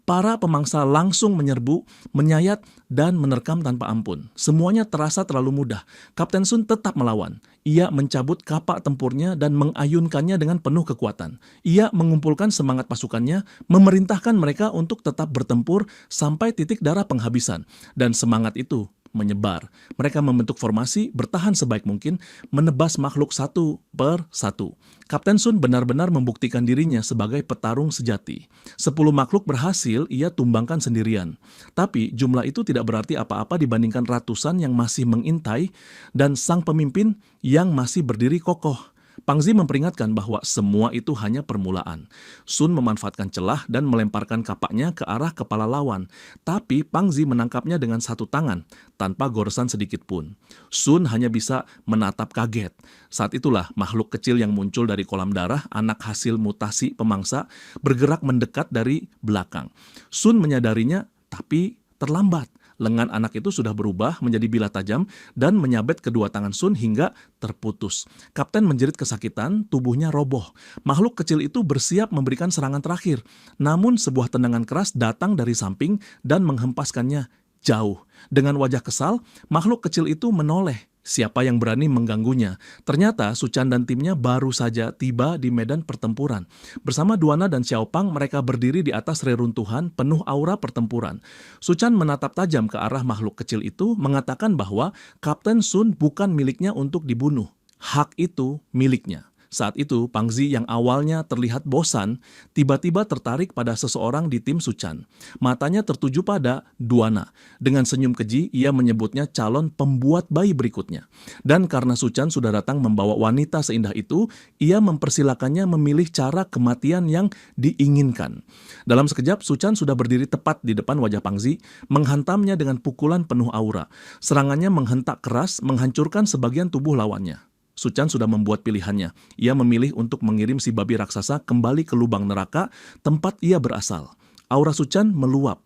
Para pemangsa langsung menyerbu, menyayat, dan menerkam tanpa ampun. Semuanya terasa terlalu mudah. Kapten Sun tetap melawan. Ia mencabut kapak tempurnya dan mengayunkannya dengan penuh kekuatan. Ia mengumpulkan semangat pasukannya, memerintahkan mereka untuk tetap bertempur sampai titik darah penghabisan. Dan semangat itu menyebar. Mereka membentuk formasi, bertahan sebaik mungkin, menebas makhluk satu per satu. Kapten Sun benar-benar membuktikan dirinya sebagai petarung sejati. 10 makhluk berhasil ia tumbangkan sendirian. Tapi jumlah itu tidak berarti apa-apa dibandingkan ratusan yang masih mengintai dan sang pemimpin yang masih berdiri kokoh. Pangzi memperingatkan bahwa semua itu hanya permulaan. Sun memanfaatkan celah dan melemparkan kapaknya ke arah kepala lawan. Tapi Pangzi menangkapnya dengan satu tangan, tanpa goresan sedikit pun. Sun hanya bisa menatap kaget. Saat itulah makhluk kecil yang muncul dari kolam darah, anak hasil mutasi pemangsa, bergerak mendekat dari belakang. Sun menyadarinya, tapi terlambat. Lengan anak itu sudah berubah menjadi bilah tajam dan menyabet kedua tangan Sun hingga terputus. Kapten menjerit kesakitan, tubuhnya roboh. Makhluk kecil itu bersiap memberikan serangan terakhir. Namun sebuah tendangan keras datang dari samping dan menghempaskannya jauh. Dengan wajah kesal, makhluk kecil itu menoleh. Siapa yang berani mengganggunya? Ternyata Su Chan dan timnya baru saja tiba di medan pertempuran. Bersama Duana dan Xiao Pang, mereka berdiri di atas reruntuhan penuh aura pertempuran. Su Chan menatap tajam ke arah makhluk kecil itu, mengatakan bahwa Kapten Sun bukan miliknya untuk dibunuh. Hak itu miliknya. Saat itu, Pangzi yang awalnya terlihat bosan, tiba-tiba tertarik pada seseorang di tim Su Chan. Matanya tertuju pada Duana. Dengan senyum keji, ia menyebutnya calon pembuat bayi berikutnya. Dan karena Su Chan sudah datang membawa wanita seindah itu, ia mempersilakannya memilih cara kematian yang diinginkan. Dalam sekejap, Su Chan sudah berdiri tepat di depan wajah Pangzi, menghantamnya dengan pukulan penuh aura. Serangannya menghentak keras, menghancurkan sebagian tubuh lawannya. Su Chan sudah membuat pilihannya. Ia memilih untuk mengirim si babi raksasa kembali ke lubang neraka tempat ia berasal. Aura Su Chan meluap.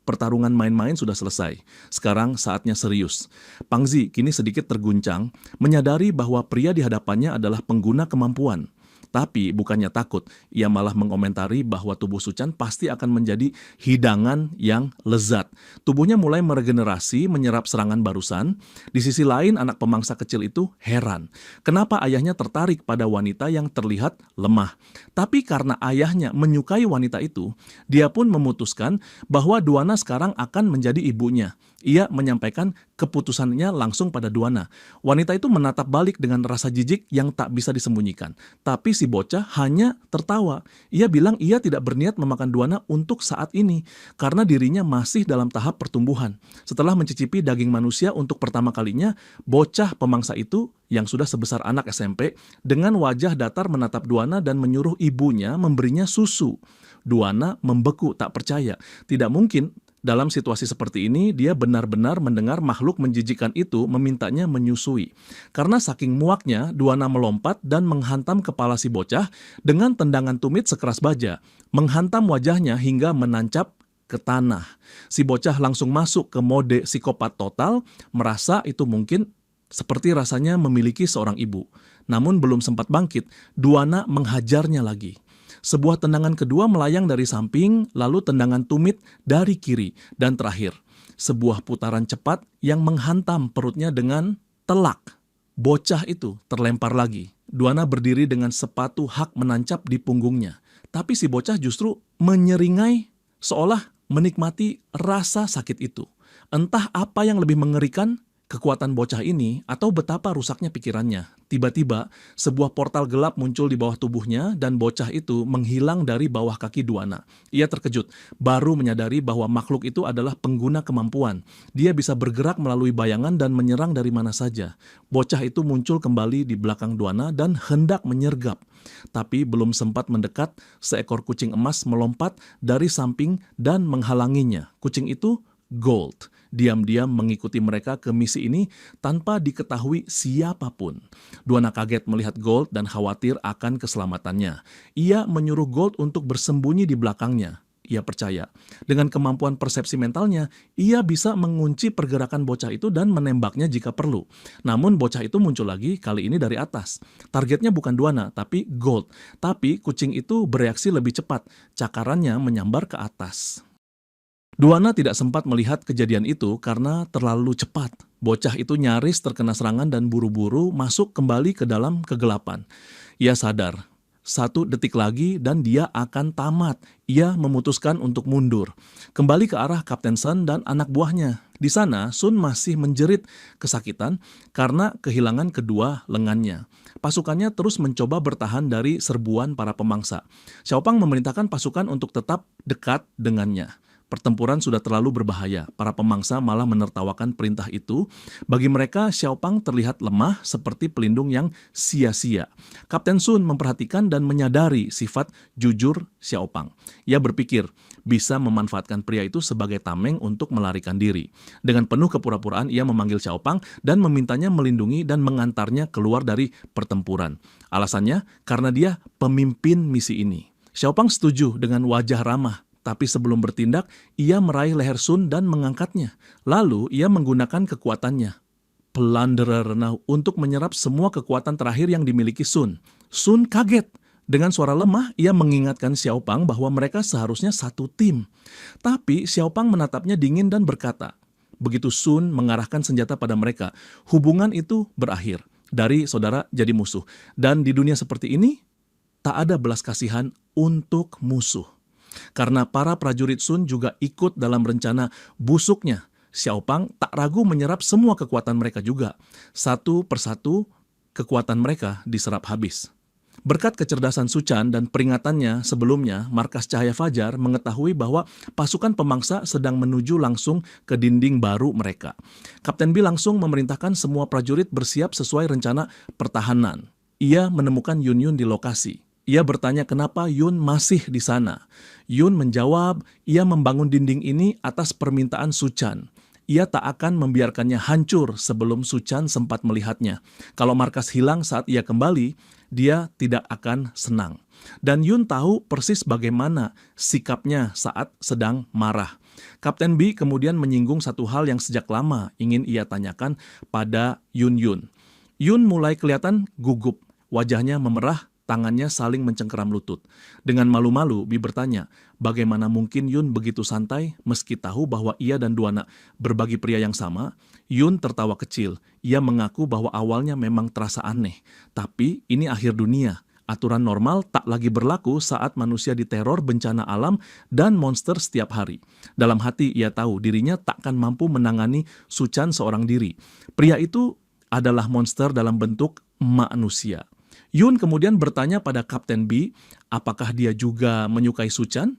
Pertarungan main-main sudah selesai. Sekarang saatnya serius. Pangzi kini sedikit terguncang, menyadari bahwa pria di hadapannya adalah pengguna kemampuan. Tapi bukannya takut, ia malah mengomentari bahwa tubuh Su Chan pasti akan menjadi hidangan yang lezat. Tubuhnya mulai meregenerasi, menyerap serangan barusan. Di sisi lain, anak pemangsa kecil itu heran. Kenapa ayahnya tertarik pada wanita yang terlihat lemah? Tapi karena ayahnya menyukai wanita itu, dia pun memutuskan bahwa Duana sekarang akan menjadi ibunya. Ia menyampaikan keputusannya langsung pada Duana. Wanita itu menatap balik dengan rasa jijik yang tak bisa disembunyikan. Tapi si bocah hanya tertawa. Ia bilang ia tidak berniat memakan Duana untuk saat ini, karena dirinya masih dalam tahap pertumbuhan. Setelah mencicipi daging manusia untuk pertama kalinya, bocah pemangsa itu yang sudah sebesar anak SMP, dengan wajah datar menatap Duana dan menyuruh ibunya memberinya susu. Duana membeku tak percaya. Tidak mungkin. Dalam situasi seperti ini, dia benar-benar mendengar makhluk menjijikkan itu memintanya menyusui. Karena saking muaknya, Duana melompat dan menghantam kepala si bocah dengan tendangan tumit sekeras baja, menghantam wajahnya hingga menancap ke tanah. Si bocah langsung masuk ke mode psikopat total, merasa itu mungkin seperti rasanya memiliki seorang ibu. Namun belum sempat bangkit, Duana menghajarnya lagi. Sebuah tendangan kedua melayang dari samping, lalu tendangan tumit dari kiri, dan terakhir, sebuah putaran cepat yang menghantam perutnya dengan telak. Bocah itu terlempar lagi. Duana berdiri dengan sepatu hak menancap di punggungnya. Tapi si bocah justru menyeringai seolah menikmati rasa sakit itu. Entah apa yang lebih mengerikan, kekuatan bocah ini atau betapa rusaknya pikirannya. Tiba-tiba, sebuah portal gelap muncul di bawah tubuhnya dan bocah itu menghilang dari bawah kaki Duana. Ia terkejut, baru menyadari bahwa makhluk itu adalah pengguna kemampuan. Dia bisa bergerak melalui bayangan dan menyerang dari mana saja. Bocah itu muncul kembali di belakang Duana dan hendak menyergap. Tapi belum sempat mendekat, seekor kucing emas melompat dari samping dan menghalanginya. Kucing itu Gold. Diam-diam mengikuti mereka ke misi ini tanpa diketahui siapapun. Duana kaget melihat Gold dan khawatir akan keselamatannya. Ia menyuruh Gold untuk bersembunyi di belakangnya. ia percaya. Dengan kemampuan persepsi mentalnya, ia bisa mengunci pergerakan bocah itu dan menembaknya jika perlu. Namun bocah itu muncul lagi, kali ini dari atas. Targetnya bukan Duana, tapi Gold. Tapi kucing itu bereaksi lebih cepat. Cakarannya menyambar ke atas. Duana tidak sempat melihat kejadian itu karena terlalu cepat. Bocah itu nyaris terkena serangan dan buru-buru masuk kembali ke dalam kegelapan. Ia sadar, 1 detik lagi dan dia akan tamat. Ia memutuskan untuk mundur. Kembali ke arah Kapten Sun dan anak buahnya. Di sana, Sun masih menjerit kesakitan karena kehilangan kedua lengannya. Pasukannya terus mencoba bertahan dari serbuan para pemangsa. Xiaopang memerintahkan pasukan untuk tetap dekat dengannya. Pertempuran sudah terlalu berbahaya. Para pemangsa malah menertawakan perintah itu. Bagi mereka, Xiaopang terlihat lemah seperti pelindung yang sia-sia. Kapten Sun memperhatikan dan menyadari sifat jujur Xiaopang. Ia berpikir bisa memanfaatkan pria itu sebagai tameng untuk melarikan diri. Dengan penuh kepura-puraan, ia memanggil Xiaopang dan memintanya melindungi dan mengantarnya keluar dari pertempuran. Alasannya, karena dia pemimpin misi ini. Xiaopang setuju dengan wajah ramah. Tapi sebelum bertindak, ia meraih leher Sun dan mengangkatnya. Lalu ia menggunakan kekuatannya, Plunderer Now, untuk menyerap semua kekuatan terakhir yang dimiliki Sun. Sun kaget. Dengan suara lemah, ia mengingatkan Xiaopang bahwa mereka seharusnya satu tim. Tapi Xiaopang menatapnya dingin dan berkata, begitu Sun mengarahkan senjata pada mereka, hubungan itu berakhir. Dari saudara jadi musuh. Dan di dunia seperti ini, tak ada belas kasihan untuk musuh. Karena para prajurit Sun juga ikut dalam rencana busuknya, Xiaopang tak ragu menyerap semua kekuatan mereka juga. Satu persatu, kekuatan mereka diserap habis. Berkat kecerdasan Su Chan dan peringatannya sebelumnya, Markas Cahaya Fajar mengetahui bahwa pasukan pemangsa sedang menuju langsung ke dinding baru mereka. Kapten B langsung memerintahkan semua prajurit bersiap sesuai rencana pertahanan. Ia menemukan Yun Yun di lokasi. Ia bertanya kenapa Yun masih di sana. Yun menjawab, ia membangun dinding ini atas permintaan Su Chan. Ia tak akan membiarkannya hancur sebelum Su Chan sempat melihatnya. Kalau markas hilang saat ia kembali, dia tidak akan senang. Dan Yun tahu persis bagaimana sikapnya saat sedang marah. Kapten B kemudian menyinggung satu hal yang sejak lama ingin ia tanyakan pada Yun Yun. Yun mulai kelihatan gugup, wajahnya memerah, tangannya saling mencengkeram lutut. Dengan malu-malu, Bi bertanya, bagaimana mungkin Yun begitu santai meski tahu bahwa ia dan Duana berbagi pria yang sama? Yun tertawa kecil. Ia mengaku bahwa awalnya memang terasa aneh. Tapi ini akhir dunia. Aturan normal tak lagi berlaku saat manusia diteror bencana alam dan monster setiap hari. Dalam hati ia tahu dirinya takkan mampu menangani Su Chan seorang diri. Pria itu adalah monster dalam bentuk manusia. Yun kemudian bertanya pada Kapten B, apakah dia juga menyukai Su Chan?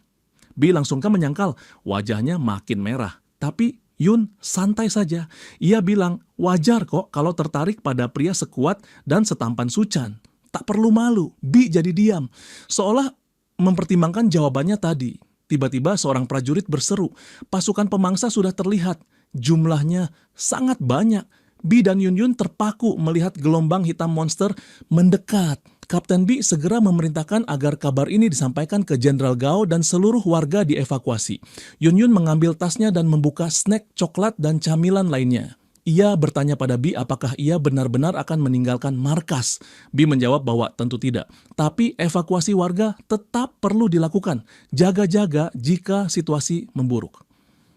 B langsungkan menyangkal, wajahnya makin merah. Tapi Yun santai saja. Ia bilang, wajar kok kalau tertarik pada pria sekuat dan setampan Su Chan. Tak perlu malu. B jadi diam. Seolah mempertimbangkan jawabannya tadi. Tiba-tiba seorang prajurit berseru, pasukan pemangsa sudah terlihat. Jumlahnya sangat banyak. B dan Yun Yun terpaku melihat gelombang hitam monster mendekat. Kapten B segera memerintahkan agar kabar ini disampaikan ke Jenderal Gao dan seluruh warga dievakuasi. Yun Yun mengambil tasnya dan membuka snack, coklat, dan camilan lainnya. Ia bertanya pada B apakah ia benar-benar akan meninggalkan markas. B menjawab bahwa tentu tidak. Tapi evakuasi warga tetap perlu dilakukan. Jaga-jaga jika situasi memburuk.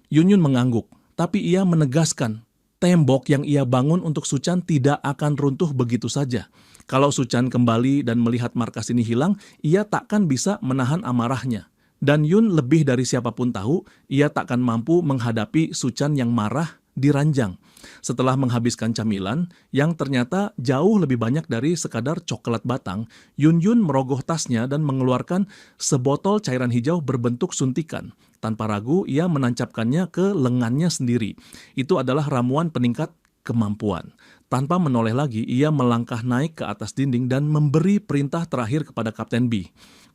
Yun Yun mengangguk, tapi ia menegaskan tembok yang ia bangun untuk Su Chan tidak akan runtuh begitu saja. Kalau Su Chan kembali dan melihat markas ini hilang, ia takkan bisa menahan amarahnya. Dan Yun lebih dari siapapun tahu, ia takkan mampu menghadapi Su Chan yang marah di ranjang. Setelah menghabiskan camilan, yang ternyata jauh lebih banyak dari sekadar coklat batang, Yun Yun merogoh tasnya dan mengeluarkan sebotol cairan hijau berbentuk suntikan. Tanpa ragu, ia menancapkannya ke lengannya sendiri. Itu adalah ramuan peningkat kemampuan. Tanpa menoleh lagi, ia melangkah naik ke atas dinding dan memberi perintah terakhir kepada Kapten B.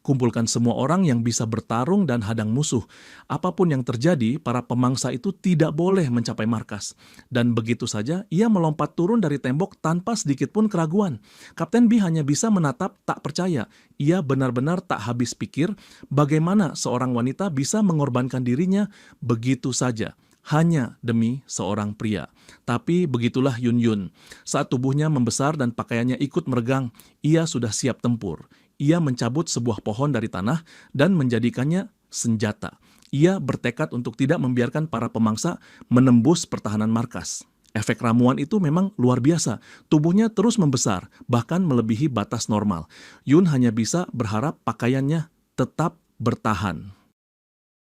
kumpulkan semua orang yang bisa bertarung dan hadang musuh. Apapun yang terjadi, para pemangsa itu tidak boleh mencapai markas. Dan begitu saja, ia melompat turun dari tembok tanpa sedikit pun keraguan. Kapten B hanya bisa menatap tak percaya. Ia benar-benar tak habis pikir bagaimana seorang wanita bisa mengorbankan dirinya begitu saja, hanya demi seorang pria. Tapi begitulah Yun Yun. Saat tubuhnya membesar dan pakaiannya ikut meregang, ia sudah siap tempur. Ia mencabut sebuah pohon dari tanah dan menjadikannya senjata. Ia bertekad untuk tidak membiarkan para pemangsa menembus pertahanan markas. Efek ramuan itu memang luar biasa. Tubuhnya terus membesar, bahkan melebihi batas normal. Yun hanya bisa berharap pakaiannya tetap bertahan.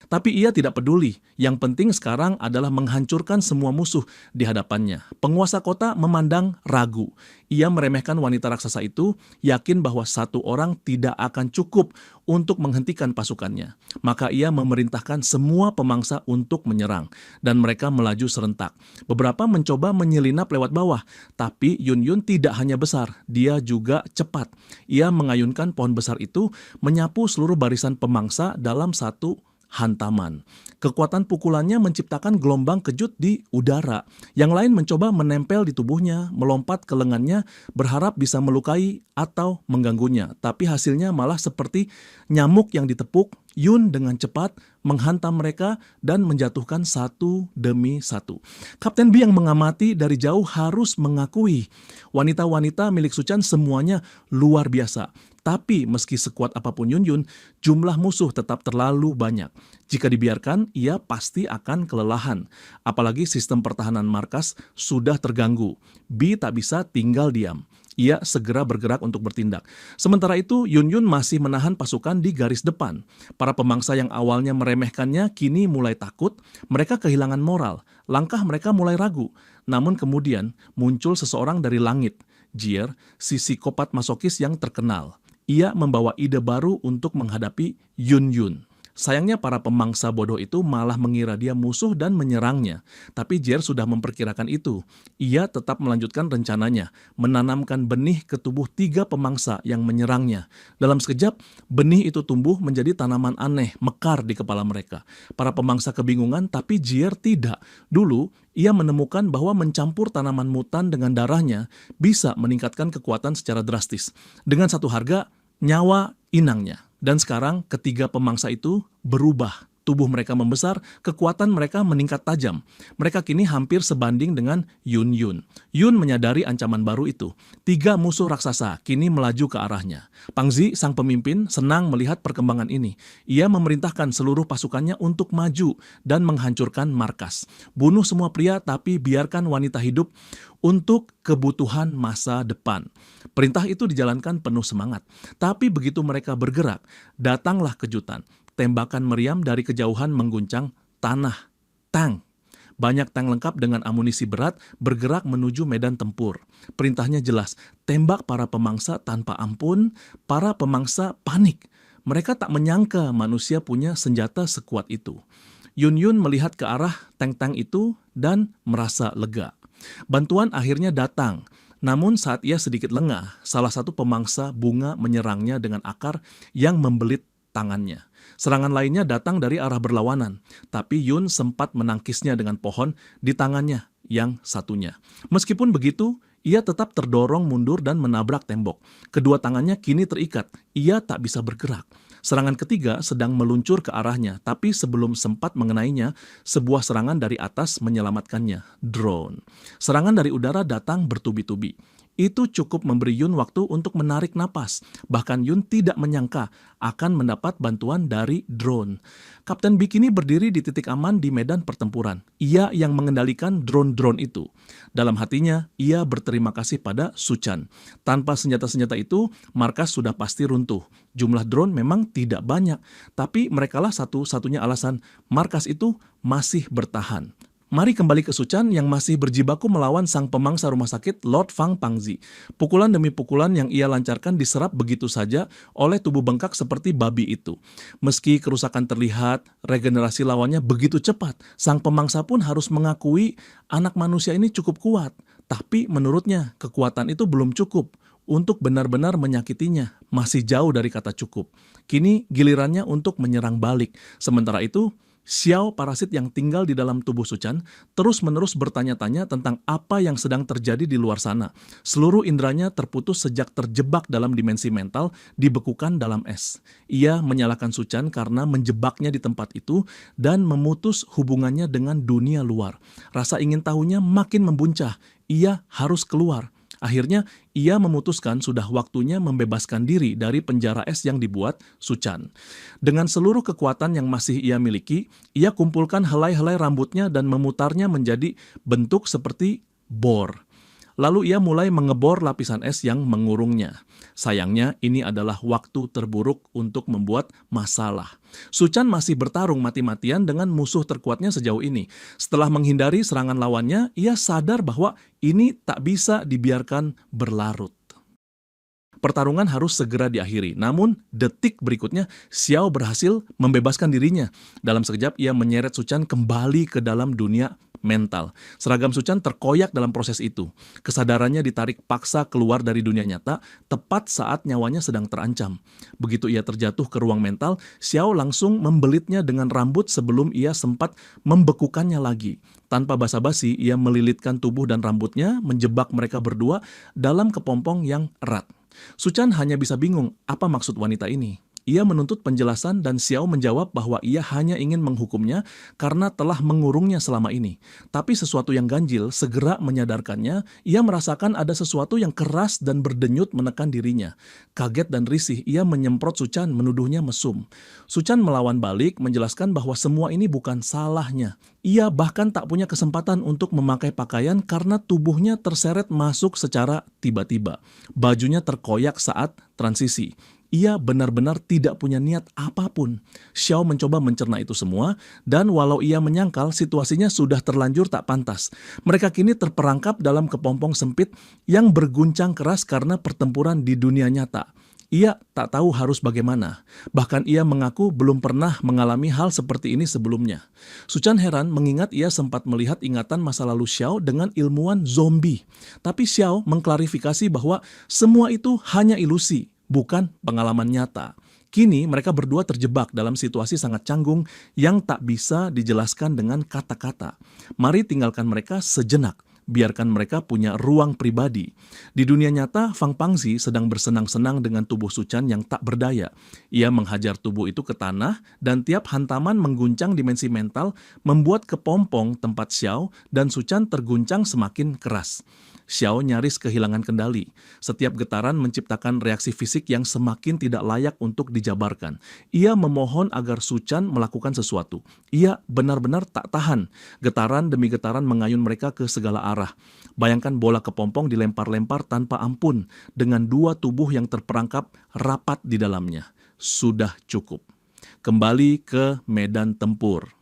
Tapi ia tidak peduli. Yang penting sekarang adalah menghancurkan semua musuh di hadapannya. Penguasa kota memandang ragu. Ia meremehkan wanita raksasa itu, yakin bahwa satu orang tidak akan cukup untuk menghentikan pasukannya. Maka ia memerintahkan semua pemangsa untuk menyerang, dan mereka melaju serentak. Beberapa mencoba menyelinap lewat bawah, tapi Yun Yun tidak hanya besar, dia juga cepat. Ia mengayunkan pohon besar itu, menyapu seluruh barisan pemangsa dalam satu hantaman. Kekuatan pukulannya menciptakan gelombang kejut di udara. Yang lain mencoba menempel di tubuhnya, melompat ke lengannya, berharap bisa melukai atau mengganggunya. Tapi hasilnya malah seperti nyamuk yang ditepuk. Yun dengan cepat menghantam mereka dan menjatuhkan satu demi satu. Kapten B yang mengamati dari jauh harus mengakui wanita-wanita milik Suchan semuanya luar biasa. Tapi meski sekuat apapun Yun Yun, jumlah musuh tetap terlalu banyak. Jika dibiarkan, ia pasti akan kelelahan. Apalagi sistem pertahanan markas sudah terganggu. B tak bisa tinggal diam. Ia segera bergerak untuk bertindak. Sementara itu, Yun Yun masih menahan pasukan di garis depan. Para pemangsa yang awalnya meremehkannya kini mulai takut, mereka kehilangan moral. Langkah mereka mulai ragu. Namun kemudian muncul seseorang dari langit, Jier, si psikopat masokis yang terkenal. Ia membawa ide baru untuk menghadapi Yun Yun. Sayangnya para pemangsa bodoh itu malah mengira dia musuh dan menyerangnya. Tapi Jier sudah memperkirakan itu. Ia tetap melanjutkan rencananya, menanamkan benih ke tubuh 3 pemangsa yang menyerangnya. Dalam sekejap, benih itu tumbuh menjadi tanaman aneh, mekar di kepala mereka. Para pemangsa kebingungan, tapi Jier tidak. Dulu, ia menemukan bahwa mencampur tanaman mutan dengan darahnya bisa meningkatkan kekuatan secara drastis. Dengan satu harga, nyawa inangnya. Dan sekarang ketiga pemangsa itu berubah. Tubuh mereka membesar, kekuatan mereka meningkat tajam. Mereka kini hampir sebanding dengan Yun Yun. Yun menyadari ancaman baru itu. 3 musuh raksasa kini melaju ke arahnya. Pangzi, sang pemimpin, senang melihat perkembangan ini. Ia memerintahkan seluruh pasukannya untuk maju dan menghancurkan markas. Bunuh semua pria tapi biarkan wanita hidup untuk kebutuhan masa depan. Perintah itu dijalankan penuh semangat. Tapi begitu mereka bergerak, datanglah kejutan. Tembakan meriam dari kejauhan mengguncang tanah. Tank. Banyak tank lengkap dengan amunisi berat bergerak menuju medan tempur. Perintahnya jelas, tembak para pemangsa tanpa ampun. Para pemangsa panik. Mereka tak menyangka manusia punya senjata sekuat itu. Yun Yun melihat ke arah tank-tank itu dan merasa lega. Bantuan akhirnya datang. Namun saat ia sedikit lengah, salah satu pemangsa bunga menyerangnya dengan akar yang membelit tangannya. Serangan lainnya datang dari arah berlawanan, tapi Yun sempat menangkisnya dengan pohon di tangannya yang satunya. Meskipun begitu, ia tetap terdorong mundur dan menabrak tembok. Kedua tangannya kini terikat, ia tak bisa bergerak. Serangan ketiga sedang meluncur ke arahnya, tapi sebelum sempat mengenainya, sebuah serangan dari atas menyelamatkannya, drone. Serangan dari udara datang bertubi-tubi. Itu cukup memberi Yun waktu untuk menarik napas. Bahkan Yun tidak menyangka akan mendapat bantuan dari drone. Kapten Bikini berdiri di titik aman di medan pertempuran. Ia yang mengendalikan drone-drone itu. Dalam hatinya, ia berterima kasih pada Suchan. Tanpa senjata-senjata itu, markas sudah pasti runtuh. Jumlah drone memang tidak banyak, tapi merekalah satu-satunya alasan markas itu masih bertahan. Mari kembali ke Suchan yang masih berjibaku melawan sang pemangsa rumah sakit Lord Fang Pangzi. Pukulan demi pukulan yang ia lancarkan diserap begitu saja oleh tubuh bengkak seperti babi itu. Meski kerusakan terlihat, regenerasi lawannya begitu cepat. Sang pemangsa pun harus mengakui anak manusia ini cukup kuat. Tapi menurutnya kekuatan itu belum cukup untuk benar-benar menyakitinya, masih jauh dari kata cukup. Kini gilirannya untuk menyerang balik. Sementara itu, Xiao, parasit yang tinggal di dalam tubuh Suchan, terus-menerus bertanya-tanya tentang apa yang sedang terjadi di luar sana. Seluruh indranya terputus sejak terjebak dalam dimensi mental, dibekukan dalam es. Ia menyalahkan Suchan karena menjebaknya di tempat itu dan memutus hubungannya dengan dunia luar. Rasa ingin tahunya makin membuncah. Ia harus keluar. Akhirnya, ia memutuskan sudah waktunya membebaskan diri dari penjara es yang dibuat Suchan. Dengan seluruh kekuatan yang masih ia miliki, ia kumpulkan helai-helai rambutnya dan memutarnya menjadi bentuk seperti bor. Lalu ia mulai mengebor lapisan es yang mengurungnya. Sayangnya, ini adalah waktu terburuk untuk membuat masalah. Suchan masih bertarung mati-matian dengan musuh terkuatnya sejauh ini. Setelah menghindari serangan lawannya, ia sadar bahwa ini tak bisa dibiarkan berlarut. Pertarungan harus segera diakhiri. Namun, detik berikutnya, Xiao berhasil membebaskan dirinya. Dalam sekejap, ia menyeret Suchan kembali ke dalam dunia mental. Seragam Suchan terkoyak dalam proses itu. Kesadarannya ditarik paksa keluar dari dunia nyata, tepat saat nyawanya sedang terancam. Begitu ia terjatuh ke ruang mental, Xiao langsung membelitnya dengan rambut sebelum ia sempat membekukannya lagi. Tanpa basa-basi, ia melilitkan tubuh dan rambutnya, menjebak mereka berdua dalam kepompong yang erat. Suchan hanya bisa bingung apa maksud wanita ini. Ia menuntut penjelasan dan Xiao menjawab bahwa ia hanya ingin menghukumnya karena telah mengurungnya selama ini. Tapi sesuatu yang ganjil segera menyadarkannya, ia merasakan ada sesuatu yang keras dan berdenyut menekan dirinya. Kaget dan risih, ia menyemprot Suchan, menuduhnya mesum. Suchan melawan balik, menjelaskan bahwa semua ini bukan salahnya. Ia bahkan tak punya kesempatan untuk memakai pakaian karena tubuhnya terseret masuk secara tiba-tiba. Bajunya terkoyak saat transisi. Ia benar-benar tidak punya niat apapun. Xiao mencoba mencerna itu semua, dan walau ia menyangkal situasinya sudah terlanjur tak pantas. Mereka kini terperangkap dalam kepompong sempit yang berguncang keras karena pertempuran di dunia nyata. Ia tak tahu harus bagaimana. Bahkan ia mengaku belum pernah mengalami hal seperti ini sebelumnya. Suchan heran mengingat ia sempat melihat ingatan masa lalu Xiao dengan ilmuwan zombie. Tapi Xiao mengklarifikasi bahwa semua itu hanya ilusi, bukan pengalaman nyata. Kini mereka berdua terjebak dalam situasi sangat canggung yang tak bisa dijelaskan dengan kata-kata. Mari tinggalkan mereka sejenak. Biarkan mereka punya ruang pribadi. Di dunia nyata, Fang Pangzi sedang bersenang-senang dengan tubuh Suchan yang tak berdaya. Ia menghajar tubuh itu ke tanah dan tiap hantaman mengguncang dimensi mental, membuat kepompong tempat Xiao dan Suchan terguncang semakin keras. Xiao nyaris kehilangan kendali. Setiap getaran menciptakan reaksi fisik yang semakin tidak layak untuk dijabarkan. Ia memohon agar Suchan melakukan sesuatu. Ia benar-benar tak tahan. Getaran demi getaran mengayun mereka ke segala arah. Bayangkan bola kepompong dilempar-lempar tanpa ampun dengan dua tubuh yang terperangkap rapat di dalamnya. Sudah cukup. Kembali ke medan tempur.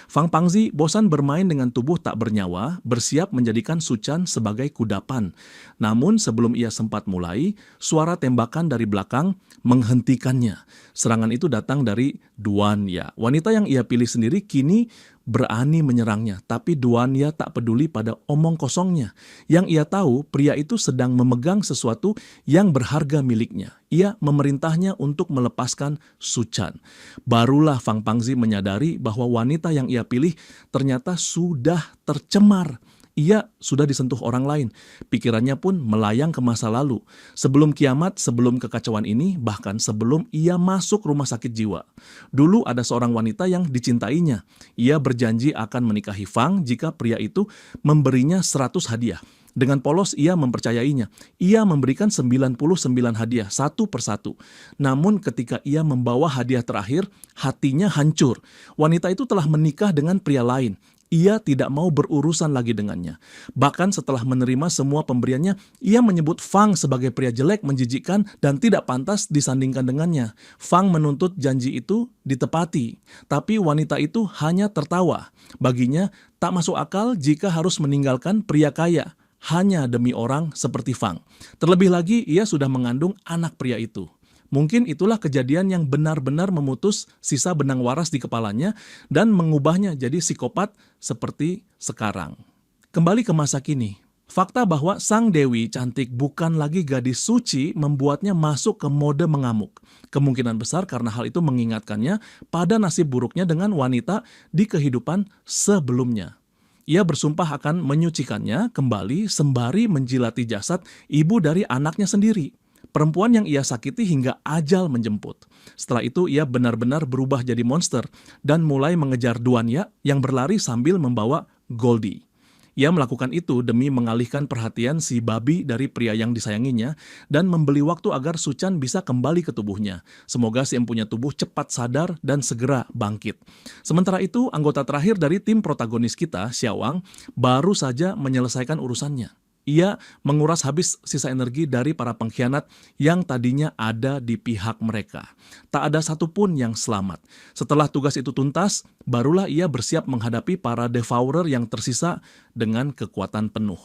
Fang Pangzi bosan bermain dengan tubuh tak bernyawa, bersiap menjadikan Suchan sebagai kudapan. Namun sebelum ia sempat mulai, suara tembakan dari belakang menghentikannya. Serangan itu datang dari Duanya. Wanita yang ia pilih sendiri kini berani menyerangnya, tapi Duanya tak peduli pada omong kosongnya. Yang ia tahu, pria itu sedang memegang sesuatu yang berharga miliknya. Ia memerintahnya untuk melepaskan Suchan. Barulah Fang Pangzi menyadari bahwa wanita yang ia pilih ternyata sudah tercemar. Ia sudah disentuh orang lain. Pikirannya pun melayang ke masa lalu. Sebelum kiamat, sebelum kekacauan ini, bahkan sebelum ia masuk rumah sakit jiwa. Dulu ada seorang wanita yang dicintainya. Ia berjanji akan menikahi Fang jika pria itu memberinya 100 hadiah. Dengan polos ia mempercayainya. Ia memberikan 99 hadiah, satu persatu. Namun ketika ia membawa hadiah terakhir, hatinya hancur. Wanita itu telah menikah dengan pria lain. Ia tidak mau berurusan lagi dengannya. Bahkan setelah menerima semua pemberiannya, ia menyebut Fang sebagai pria jelek, menjijikkan, dan tidak pantas disandingkan dengannya. Fang menuntut janji itu ditepati. Tapi wanita itu hanya tertawa. Baginya, tak masuk akal jika harus meninggalkan pria kaya hanya demi orang seperti Fang. Terlebih lagi, ia sudah mengandung anak pria itu. Mungkin itulah kejadian yang benar-benar memutus sisa benang waras di kepalanya dan mengubahnya jadi psikopat seperti sekarang. Kembali ke masa kini, Fakta bahwa sang dewi cantik bukan lagi gadis suci membuatnya masuk ke mode mengamuk. Kemungkinan besar karena hal itu mengingatkannya pada nasib buruknya dengan wanita di kehidupan sebelumnya. Ia bersumpah akan menyucikannya kembali sembari menjilati jasad ibu dari anaknya sendiri, perempuan yang ia sakiti hingga ajal menjemput. Setelah itu ia benar-benar berubah jadi monster dan mulai mengejar Duanya yang berlari sambil membawa Goldie. Ia melakukan itu demi mengalihkan perhatian si babi dari pria yang disayanginya dan membeli waktu agar Suchan bisa kembali ke tubuhnya. Semoga si empunya tubuh cepat sadar dan segera bangkit. Sementara itu, anggota terakhir dari tim protagonis kita, Xiaowang, baru saja menyelesaikan urusannya. Ia menguras habis sisa energi dari para pengkhianat yang tadinya ada di pihak mereka. Tak ada satupun yang selamat. Setelah tugas itu tuntas, barulah ia bersiap menghadapi para devourer yang tersisa dengan kekuatan penuh.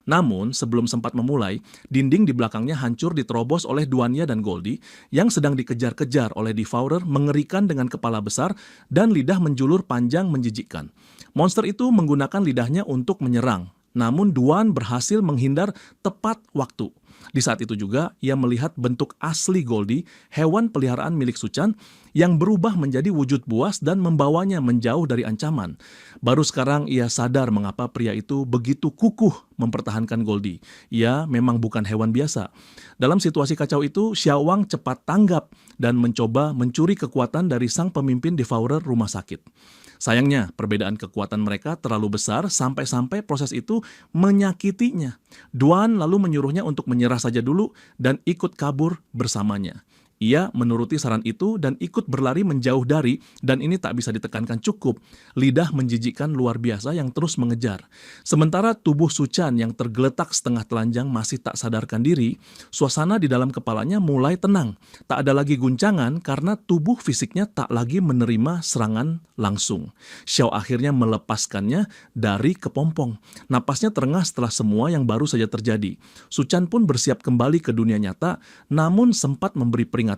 Namun, sebelum sempat memulai, dinding di belakangnya hancur diterobos oleh Duanya dan Goldie yang sedang dikejar-kejar oleh devourer mengerikan dengan kepala besar dan lidah menjulur panjang menjijikkan. Monster itu menggunakan lidahnya untuk menyerang. Namun Duan berhasil menghindar tepat waktu. Di saat itu juga ia melihat bentuk asli Goldie, hewan peliharaan milik Suchan, yang berubah menjadi wujud buas dan membawanya menjauh dari ancaman. Baru sekarang ia sadar mengapa pria itu begitu kukuh mempertahankan Goldie. Ia memang bukan hewan biasa. Dalam situasi kacau itu, Xiaowang cepat tanggap dan mencoba mencuri kekuatan dari sang pemimpin devourer rumah sakit. Sayangnya, perbedaan kekuatan mereka terlalu besar sampai-sampai proses itu menyakitinya. Duan lalu menyuruhnya untuk menyerah saja dulu dan ikut kabur bersamanya. Ia menuruti saran itu dan ikut berlari menjauh dari, dan ini tak bisa ditekankan cukup, lidah menjijikkan luar biasa yang terus mengejar. Sementara tubuh Suchan yang tergeletak setengah telanjang masih tak sadarkan diri, suasana di dalam kepalanya mulai tenang. Tak ada lagi guncangan karena tubuh fisiknya tak lagi menerima serangan langsung. Xiao akhirnya melepaskannya dari kepompong. Napasnya terengah setelah semua yang baru saja terjadi. Suchan pun bersiap kembali ke dunia nyata, namun sempat memberi peringatan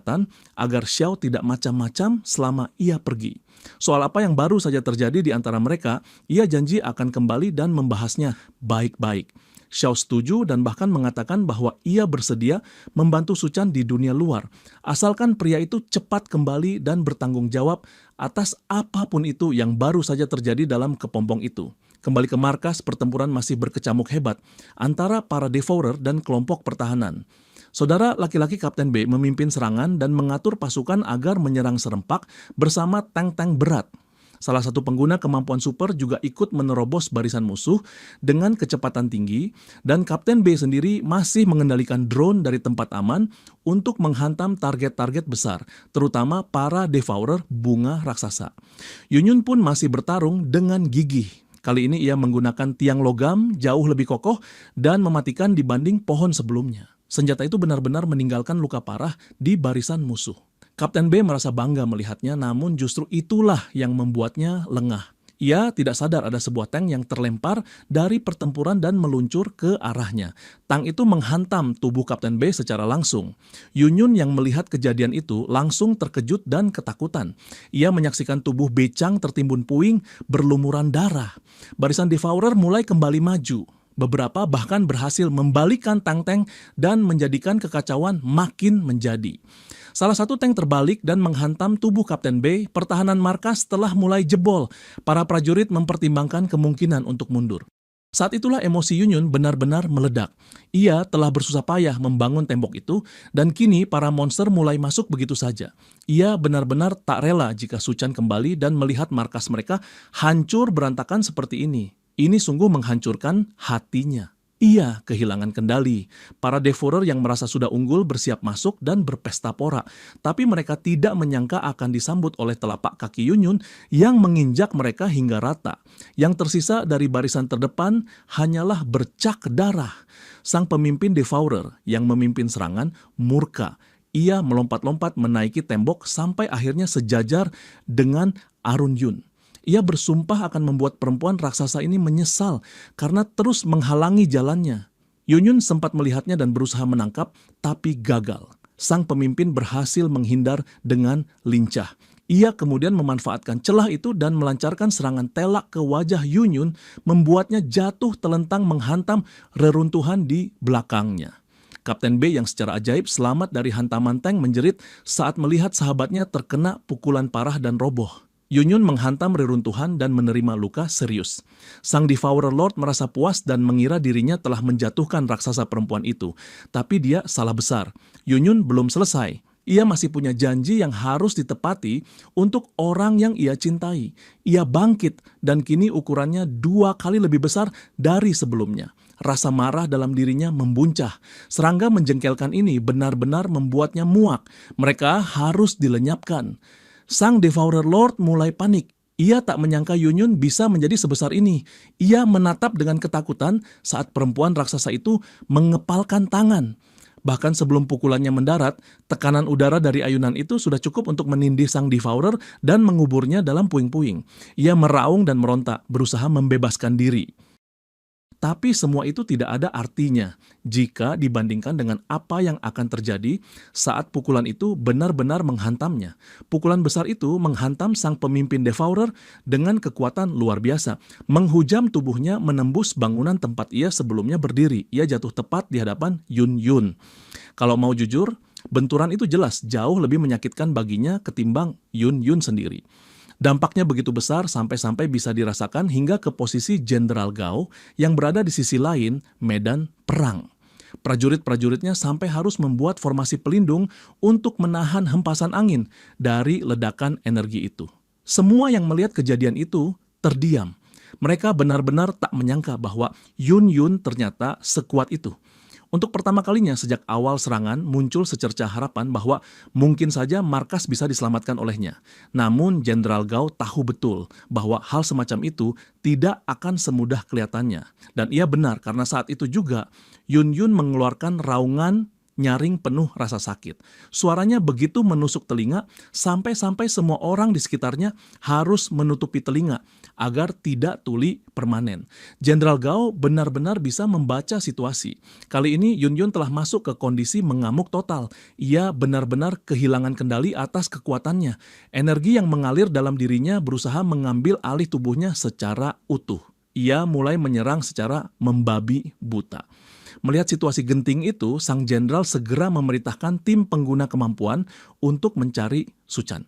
agar Xiao tidak macam-macam selama ia pergi. Soal apa yang baru saja terjadi di antara mereka, ia janji akan kembali dan membahasnya baik-baik. Xiao setuju dan bahkan mengatakan bahwa ia bersedia membantu Suchan di dunia luar, asalkan pria itu cepat kembali dan bertanggung jawab atas apapun itu yang baru saja terjadi dalam kepompong itu. Kembali ke markas, pertempuran masih berkecamuk hebat antara para devourer dan kelompok pertahanan. Saudara laki-laki Kapten B memimpin serangan dan mengatur pasukan agar menyerang serempak bersama tank-tank berat. Salah satu pengguna kemampuan super juga ikut menerobos barisan musuh dengan kecepatan tinggi, dan Kapten B sendiri masih mengendalikan drone dari tempat aman untuk menghantam target-target besar, terutama para devourer bunga raksasa. Yunyun pun masih bertarung dengan gigih. Kali ini ia menggunakan tiang logam jauh lebih kokoh dan mematikan dibanding pohon sebelumnya. Senjata itu benar-benar meninggalkan luka parah di barisan musuh. Kapten B merasa bangga melihatnya, namun justru itulah yang membuatnya lengah. Ia tidak sadar ada sebuah tank yang terlempar dari pertempuran dan meluncur ke arahnya. Tank itu menghantam tubuh Kapten B secara langsung. Yunyun yang melihat kejadian itu langsung terkejut dan ketakutan. Ia menyaksikan tubuh Becang tertimbun puing berlumuran darah. Barisan devourer mulai kembali maju. Beberapa bahkan berhasil membalikkan tank-tank dan menjadikan kekacauan makin menjadi. Salah satu tank terbalik dan menghantam tubuh Kapten B. Pertahanan markas telah mulai jebol. Para prajurit mempertimbangkan kemungkinan untuk mundur. Saat itulah emosi Yunyun benar-benar meledak. Ia telah bersusah payah membangun tembok itu, dan kini para monster mulai masuk begitu saja. Ia benar-benar tak rela jika Suchan kembali dan melihat markas mereka hancur berantakan seperti ini. Ini sungguh menghancurkan hatinya. Ia kehilangan kendali. Para devourer yang merasa sudah unggul bersiap masuk dan berpesta pora. Tapi mereka tidak menyangka akan disambut oleh telapak kaki Yunyun yang menginjak mereka hingga rata. Yang tersisa dari barisan terdepan hanyalah bercak darah. Sang pemimpin devourer yang memimpin serangan murka. Ia melompat-lompat menaiki tembok sampai akhirnya sejajar dengan Arun Yun. Ia bersumpah akan membuat perempuan raksasa ini menyesal karena terus menghalangi jalannya. Yunyun sempat melihatnya dan berusaha menangkap, tapi gagal. Sang pemimpin berhasil menghindar dengan lincah. Ia kemudian memanfaatkan celah itu dan melancarkan serangan telak ke wajah Yunyun, membuatnya jatuh telentang menghantam reruntuhan di belakangnya. Kapten B yang secara ajaib selamat dari hantaman tank menjerit saat melihat sahabatnya terkena pukulan parah dan roboh. Yunyun menghantam reruntuhan dan menerima luka serius. Sang Devourer Lord merasa puas dan mengira dirinya telah menjatuhkan raksasa perempuan itu. Tapi dia salah besar. Yunyun belum selesai. Ia masih punya janji yang harus ditepati untuk orang yang ia cintai. Ia bangkit dan kini ukurannya 2 kali lebih besar dari sebelumnya. Rasa marah dalam dirinya membuncah. Serangga menjengkelkan ini benar-benar membuatnya muak. Mereka harus dilenyapkan. Sang Devourer Lord mulai panik. Ia tak menyangka Yunyun bisa menjadi sebesar ini. Ia menatap dengan ketakutan saat perempuan raksasa itu mengepalkan tangan. Bahkan sebelum pukulannya mendarat, tekanan udara dari ayunan itu sudah cukup untuk menindih sang Devourer dan menguburnya dalam puing-puing. Ia meraung dan meronta, berusaha membebaskan diri. Tapi semua itu tidak ada artinya jika dibandingkan dengan apa yang akan terjadi saat pukulan itu benar-benar menghantamnya. Pukulan besar itu menghantam sang pemimpin Devourer dengan kekuatan luar biasa. Menghujam tubuhnya menembus bangunan tempat ia sebelumnya berdiri. Ia jatuh tepat di hadapan Yunyun. Kalau mau jujur, benturan itu jelas jauh lebih menyakitkan baginya ketimbang Yunyun sendiri. Dampaknya begitu besar sampai-sampai bisa dirasakan hingga ke posisi Jenderal Gao yang berada di sisi lain medan perang. Prajurit-prajuritnya sampai harus membuat formasi pelindung untuk menahan hempasan angin dari ledakan energi itu. Semua yang melihat kejadian itu terdiam. Mereka benar-benar tak menyangka bahwa Yunyun ternyata sekuat itu. Untuk pertama kalinya sejak awal serangan muncul secercah harapan bahwa mungkin saja markas bisa diselamatkan olehnya. Namun Jenderal Gao tahu betul bahwa hal semacam itu tidak akan semudah kelihatannya. Dan ia benar karena saat itu juga Yunyun mengeluarkan raungan nyaring penuh rasa sakit. Suaranya begitu menusuk telinga sampai-sampai semua orang di sekitarnya harus menutupi telinga agar tidak tuli permanen. Jenderal Gao benar-benar bisa membaca situasi. Kali ini Yunyun telah masuk ke kondisi mengamuk total. Ia benar-benar kehilangan kendali atas kekuatannya. Energi yang mengalir dalam dirinya berusaha mengambil alih tubuhnya secara utuh. Ia mulai menyerang secara membabi buta. Melihat situasi genting itu, sang jenderal segera memerintahkan tim pengguna kemampuan untuk mencari Suchan.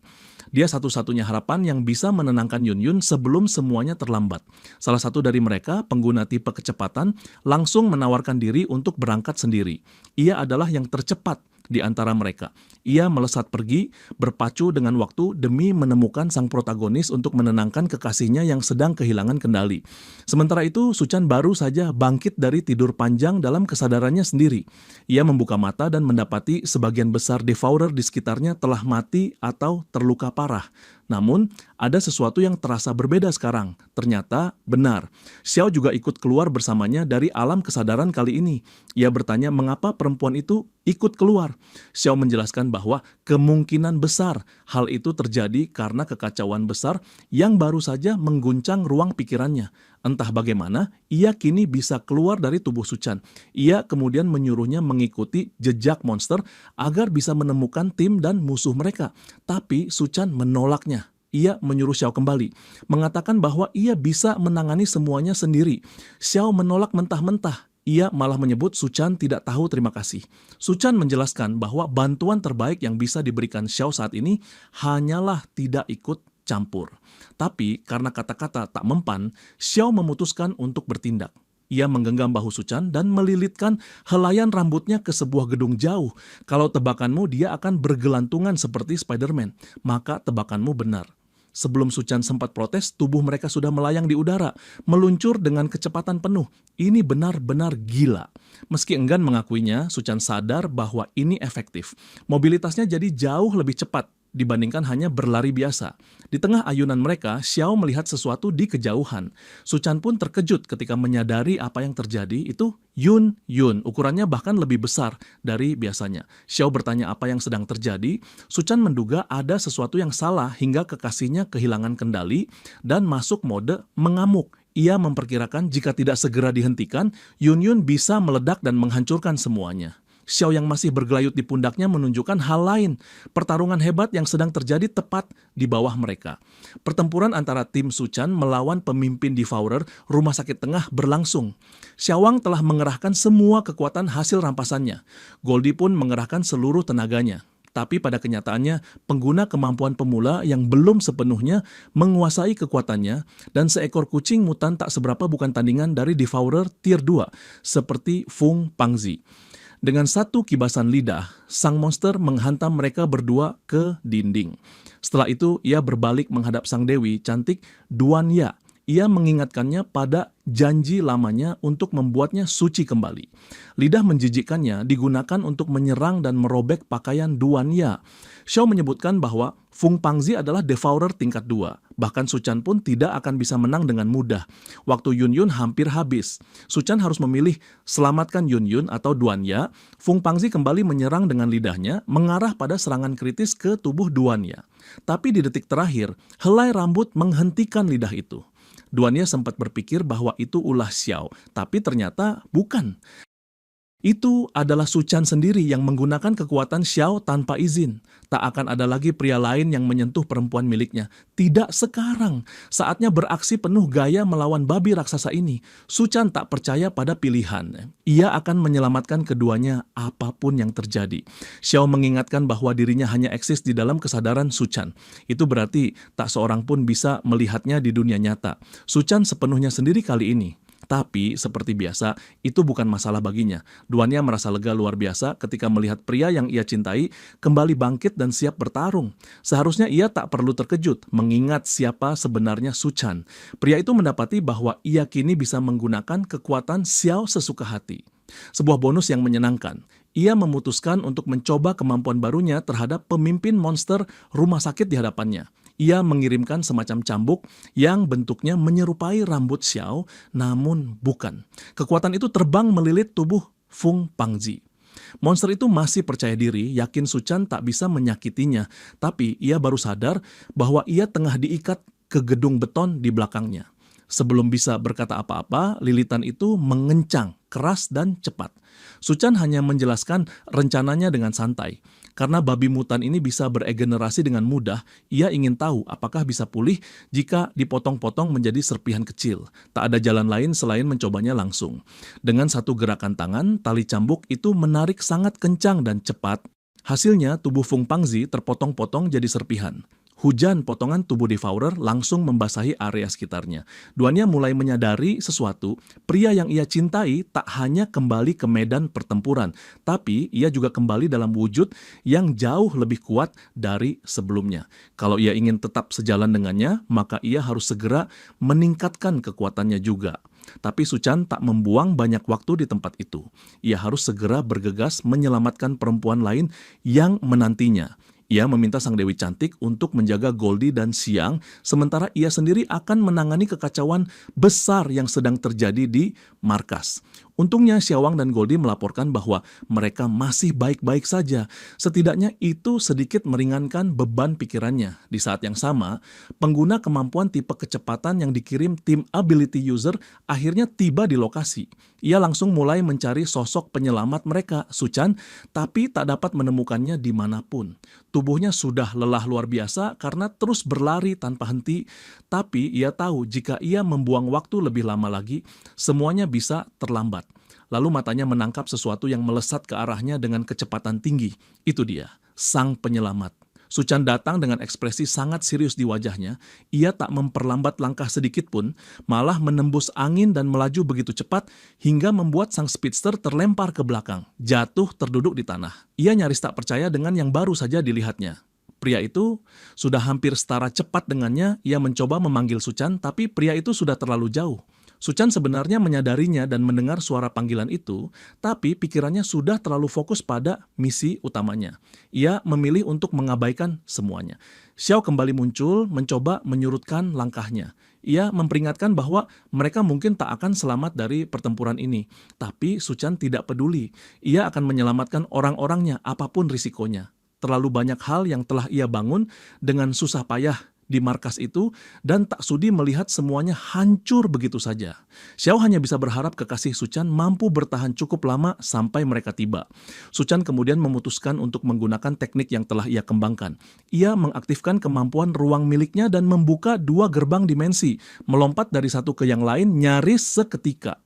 Dia satu-satunya harapan yang bisa menenangkan Yunyun sebelum semuanya terlambat. Salah satu dari mereka, pengguna tipe kecepatan, langsung menawarkan diri untuk berangkat sendiri. Ia adalah yang tercepat di antara mereka. Ia melesat pergi, berpacu dengan waktu demi menemukan sang protagonis untuk menenangkan kekasihnya yang sedang kehilangan kendali. Sementara itu, Suchan baru saja bangkit dari tidur panjang dalam kesadarannya sendiri. Ia membuka mata dan mendapati sebagian besar Devourer di sekitarnya telah mati atau terluka parah. Namun, ada sesuatu yang terasa berbeda sekarang. Ternyata benar. Xiao juga ikut keluar bersamanya dari alam kesadaran kali ini. Ia bertanya mengapa perempuan itu ikut keluar. Xiao menjelaskan bahwa kemungkinan besar hal itu terjadi karena kekacauan besar yang baru saja mengguncang ruang pikirannya. Entah bagaimana, ia kini bisa keluar dari tubuh Suchan. Ia kemudian menyuruhnya mengikuti jejak monster agar bisa menemukan tim dan musuh mereka. Tapi Suchan menolaknya. Ia menyuruh Xiao kembali, mengatakan bahwa ia bisa menangani semuanya sendiri. Xiao menolak mentah-mentah. Ia malah menyebut Suchan tidak tahu terima kasih. Suchan menjelaskan bahwa bantuan terbaik yang bisa diberikan Xiao saat ini hanyalah tidak ikut campur. Tapi karena kata-kata tak mempan, Xiao memutuskan untuk bertindak. Ia menggenggam bahu Suchan dan melilitkan helaian rambutnya ke sebuah gedung jauh. Kalau tebakanmu dia akan bergelantungan seperti Spider-Man, maka tebakanmu benar. Sebelum Suchan sempat protes, tubuh mereka sudah melayang di udara, meluncur dengan kecepatan penuh. Ini benar-benar gila. Meski enggan mengakuinya, Suchan sadar bahwa ini efektif. Mobilitasnya jadi jauh lebih cepat dibandingkan hanya berlari biasa. Di tengah ayunan mereka, Xiao melihat sesuatu di kejauhan. Suchan pun terkejut ketika menyadari apa yang terjadi. Itu Yun, ukurannya bahkan lebih besar dari biasanya. Xiao bertanya apa yang sedang terjadi. Suchan menduga ada sesuatu yang salah hingga kekasihnya kehilangan kendali dan masuk mode mengamuk. Ia memperkirakan jika tidak segera dihentikan, Yun bisa meledak dan menghancurkan semuanya. Xiao yang masih bergelayut di pundaknya menunjukkan hal lain, pertarungan hebat yang sedang terjadi tepat di bawah mereka. Pertempuran antara tim Suchan melawan pemimpin Devourer Rumah Sakit Tengah berlangsung. Xiao telah mengerahkan semua kekuatan hasil rampasannya. Goldie pun mengerahkan seluruh tenaganya. Tapi pada kenyataannya, pengguna kemampuan pemula yang belum sepenuhnya menguasai kekuatannya dan seekor kucing mutan tak seberapa bukan tandingan dari Devourer Tier 2, seperti Fung Pangzi. Dengan satu kibasan lidah, sang monster menghantam mereka berdua ke dinding. Setelah itu, ia berbalik menghadap sang dewi cantik Duan Ya. Ia mengingatkannya pada janji lamanya untuk membuatnya suci kembali. Lidah menjijikkannya digunakan untuk menyerang dan merobek pakaian Duan Ya. Xiao menyebutkan bahwa Fung Pangzi adalah Devourer tingkat 2. Bahkan Suchan pun tidak akan bisa menang dengan mudah. Waktu Yun Yun hampir habis. Suchan harus memilih selamatkan Yun Yun atau Duan Ya. Fung Pangzi kembali menyerang dengan lidahnya, mengarah pada serangan kritis ke tubuh Duan Ya. Tapi di detik terakhir, helai rambut menghentikan lidah itu. Duan Ya sempat berpikir bahwa itu ulah Xiao, tapi ternyata bukan. Itu adalah Suchan sendiri yang menggunakan kekuatan Xiao tanpa izin. Tak akan ada lagi pria lain yang menyentuh perempuan miliknya. Tidak sekarang. Saatnya beraksi penuh gaya melawan babi raksasa ini. Suchan tak percaya pada pilihan. Ia akan menyelamatkan keduanya apapun yang terjadi. Xiao mengingatkan bahwa dirinya hanya eksis di dalam kesadaran Suchan. Itu berarti tak seorang pun bisa melihatnya di dunia nyata. Suchan sepenuhnya sendiri kali ini. Tapi, seperti biasa, itu bukan masalah baginya. Duan Ya merasa lega luar biasa ketika melihat pria yang ia cintai kembali bangkit dan siap bertarung. Seharusnya ia tak perlu terkejut mengingat siapa sebenarnya Suchan. Pria itu mendapati bahwa ia kini bisa menggunakan kekuatan Xiao sesuka hati. Sebuah bonus yang menyenangkan. Ia memutuskan untuk mencoba kemampuan barunya terhadap pemimpin monster rumah sakit di hadapannya. Ia mengirimkan semacam cambuk yang bentuknya menyerupai rambut Xiao, namun bukan. Kekuatan itu terbang melilit tubuh Fung Pangzi. Monster itu masih percaya diri, yakin Suchan tak bisa menyakitinya, tapi ia baru sadar bahwa ia tengah diikat ke gedung beton di belakangnya. Sebelum bisa berkata apa-apa, lilitan itu mengencang, keras dan cepat. Suchan hanya menjelaskan rencananya dengan santai. Karena babi mutan ini bisa beregenerasi dengan mudah, ia ingin tahu apakah bisa pulih jika dipotong-potong menjadi serpihan kecil. Tak ada jalan lain selain mencobanya langsung. Dengan satu gerakan tangan, tali cambuk itu menarik sangat kencang dan cepat. Hasilnya, tubuh Fung Pangzi terpotong-potong jadi serpihan. Hujan potongan tubuh Devourer langsung membasahi area sekitarnya. Duan Ya mulai menyadari sesuatu, pria yang ia cintai tak hanya kembali ke medan pertempuran, tapi ia juga kembali dalam wujud yang jauh lebih kuat dari sebelumnya. Kalau ia ingin tetap sejalan dengannya, maka ia harus segera meningkatkan kekuatannya juga. Tapi Suchan tak membuang banyak waktu di tempat itu. Ia harus segera bergegas menyelamatkan perempuan lain yang menantinya. Ia meminta sang dewi cantik untuk menjaga Goldie dan Xiang, sementara ia sendiri akan menangani kekacauan besar yang sedang terjadi di markas. Untungnya Xiawang dan Goldie melaporkan bahwa mereka masih baik-baik saja. Setidaknya itu sedikit meringankan beban pikirannya. Di saat yang sama, pengguna kemampuan tipe kecepatan yang dikirim tim ability user akhirnya tiba di lokasi. Ia langsung mulai mencari sosok penyelamat mereka, Suchan, tapi tak dapat menemukannya dimanapun. Tubuhnya sudah lelah luar biasa karena terus berlari tanpa henti, tapi ia tahu jika ia membuang waktu lebih lama lagi, semuanya bisa terlambat. Lalu matanya menangkap sesuatu yang melesat ke arahnya dengan kecepatan tinggi. Itu dia, sang penyelamat. Suchan datang dengan ekspresi sangat serius di wajahnya. Ia tak memperlambat langkah sedikit pun, malah menembus angin dan melaju begitu cepat hingga membuat sang speedster terlempar ke belakang, jatuh terduduk di tanah. Ia nyaris tak percaya dengan yang baru saja dilihatnya. Pria itu sudah hampir setara cepat dengannya. Ia mencoba memanggil Suchan, tapi pria itu sudah terlalu jauh. Suchan sebenarnya menyadarinya dan mendengar suara panggilan itu, tapi pikirannya sudah terlalu fokus pada misi utamanya. Ia memilih untuk mengabaikan semuanya. Xiao kembali muncul, mencoba menyurutkan langkahnya. Ia memperingatkan bahwa mereka mungkin tak akan selamat dari pertempuran ini. Tapi Suchan tidak peduli. Ia akan menyelamatkan orang-orangnya apapun risikonya. Terlalu banyak hal yang telah ia bangun dengan susah payah di markas itu dan tak sudi melihat semuanya hancur begitu saja. Xiao hanya bisa berharap kekasih Suchan mampu bertahan cukup lama sampai mereka tiba. Suchan kemudian memutuskan untuk menggunakan teknik yang telah ia kembangkan. Ia mengaktifkan kemampuan ruang miliknya dan membuka 2 gerbang dimensi, melompat dari satu ke yang lain nyaris seketika.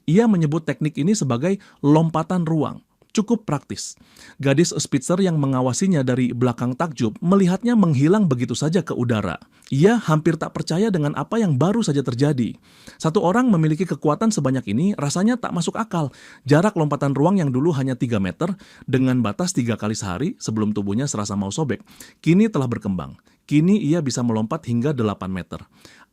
Ia menyebut teknik ini sebagai lompatan ruang. Cukup praktis. Gadis Spitzer yang mengawasinya dari belakang takjub melihatnya menghilang begitu saja ke udara. Ia hampir tak percaya dengan apa yang baru saja terjadi. Satu orang memiliki kekuatan sebanyak ini rasanya tak masuk akal. Jarak lompatan ruang yang dulu hanya 3 meter dengan batas 3 kali sehari sebelum tubuhnya serasa mau sobek, kini telah berkembang. Kini ia bisa melompat hingga 8 meter.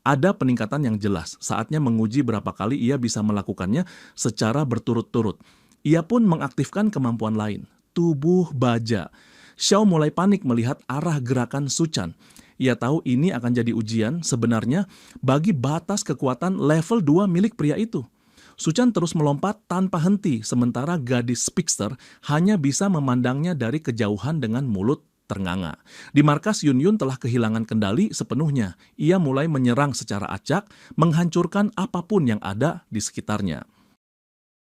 Ada peningkatan yang jelas, saatnya menguji berapa kali ia bisa melakukannya secara berturut-turut. Ia pun mengaktifkan kemampuan lain, tubuh baja. Xiao mulai panik melihat arah gerakan Suchan. Ia tahu ini akan jadi ujian sebenarnya bagi batas kekuatan level 2 milik pria itu. Suchan terus melompat tanpa henti, sementara gadis Spitzer hanya bisa memandangnya dari kejauhan dengan mulut ternganga. Di markas, Yun Yun telah kehilangan kendali sepenuhnya. Ia mulai menyerang secara acak, menghancurkan apapun yang ada di sekitarnya.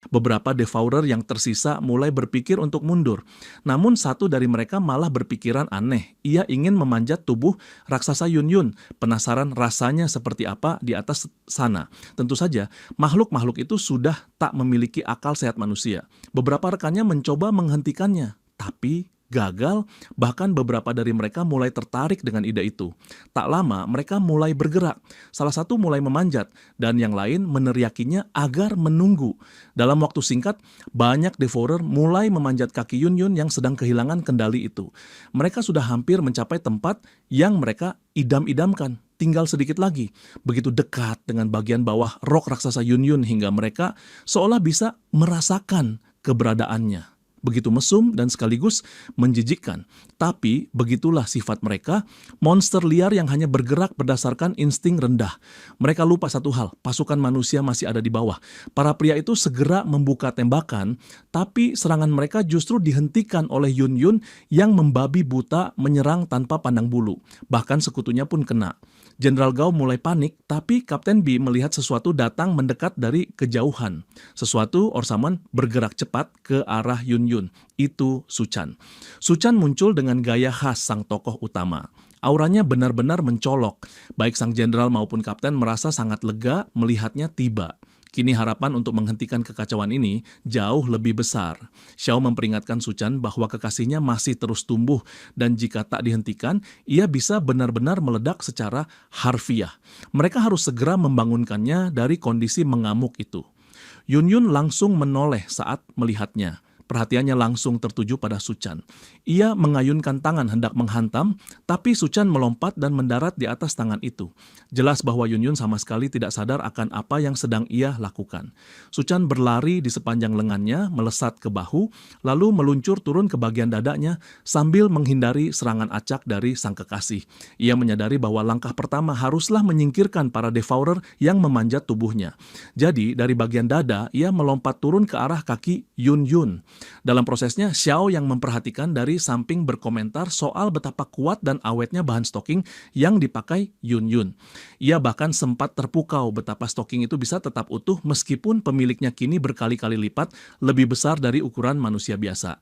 Beberapa devourer yang tersisa mulai berpikir untuk mundur. Namun satu dari mereka malah berpikiran aneh. Ia ingin memanjat tubuh raksasa Yun Yun. Penasaran rasanya seperti apa di atas sana. Tentu saja, makhluk-makhluk itu sudah tak memiliki akal sehat manusia. Beberapa rekannya mencoba menghentikannya, tapi gagal, bahkan beberapa dari mereka mulai tertarik dengan ide itu. Tak lama, mereka mulai bergerak. Salah satu mulai memanjat, dan yang lain meneriakinya agar menunggu. Dalam waktu singkat, banyak devourer mulai memanjat kaki Yun Yun yang sedang kehilangan kendali itu. Mereka sudah hampir mencapai tempat yang mereka idam-idamkan. Tinggal sedikit lagi. Begitu dekat dengan bagian bawah rok raksasa Yun Yun hingga mereka seolah bisa merasakan keberadaannya. Begitu mesum dan sekaligus menjijikkan. Tapi begitulah sifat mereka, monster liar yang hanya bergerak berdasarkan insting rendah. Mereka lupa satu hal, pasukan manusia masih ada di bawah. Para pria itu segera membuka tembakan, tapi serangan mereka justru dihentikan oleh Yun Yun yang membabi buta menyerang tanpa pandang bulu. Bahkan sekutunya pun kena. Jenderal Gao mulai panik, tapi Kapten B melihat sesuatu datang mendekat dari kejauhan. Sesuatu or someone bergerak cepat ke arah Yun Yun. Itu Suchan. Suchan muncul dengan gaya khas sang tokoh utama. Auranya benar-benar mencolok. Baik sang jenderal maupun kapten merasa sangat lega melihatnya tiba. Kini harapan untuk menghentikan kekacauan ini jauh lebih besar. Xiao memperingatkan Suchan bahwa kekasihnya masih terus tumbuh dan jika tak dihentikan, ia bisa benar-benar meledak secara harfiah. Mereka harus segera membangunkannya dari kondisi mengamuk itu. Yun Yun langsung menoleh saat melihatnya. Perhatiannya langsung tertuju pada Suchan. Ia mengayunkan tangan hendak menghantam, tapi Suchan melompat dan mendarat di atas tangan itu. Jelas bahwa Yun Yun sama sekali tidak sadar akan apa yang sedang ia lakukan. Suchan berlari di sepanjang lengannya, melesat ke bahu, lalu meluncur turun ke bagian dadanya sambil menghindari serangan acak dari sang kekasih. Ia menyadari bahwa langkah pertama haruslah menyingkirkan para devourer yang memanjat tubuhnya. Jadi, dari bagian dada, ia melompat turun ke arah kaki Yun Yun. Dalam prosesnya, Xiao yang memperhatikan dari samping berkomentar soal betapa kuat dan awetnya bahan stocking yang dipakai Yun Yun. Ia bahkan sempat terpukau betapa stocking itu bisa tetap utuh meskipun pemiliknya kini berkali-kali lipat lebih besar dari ukuran manusia biasa.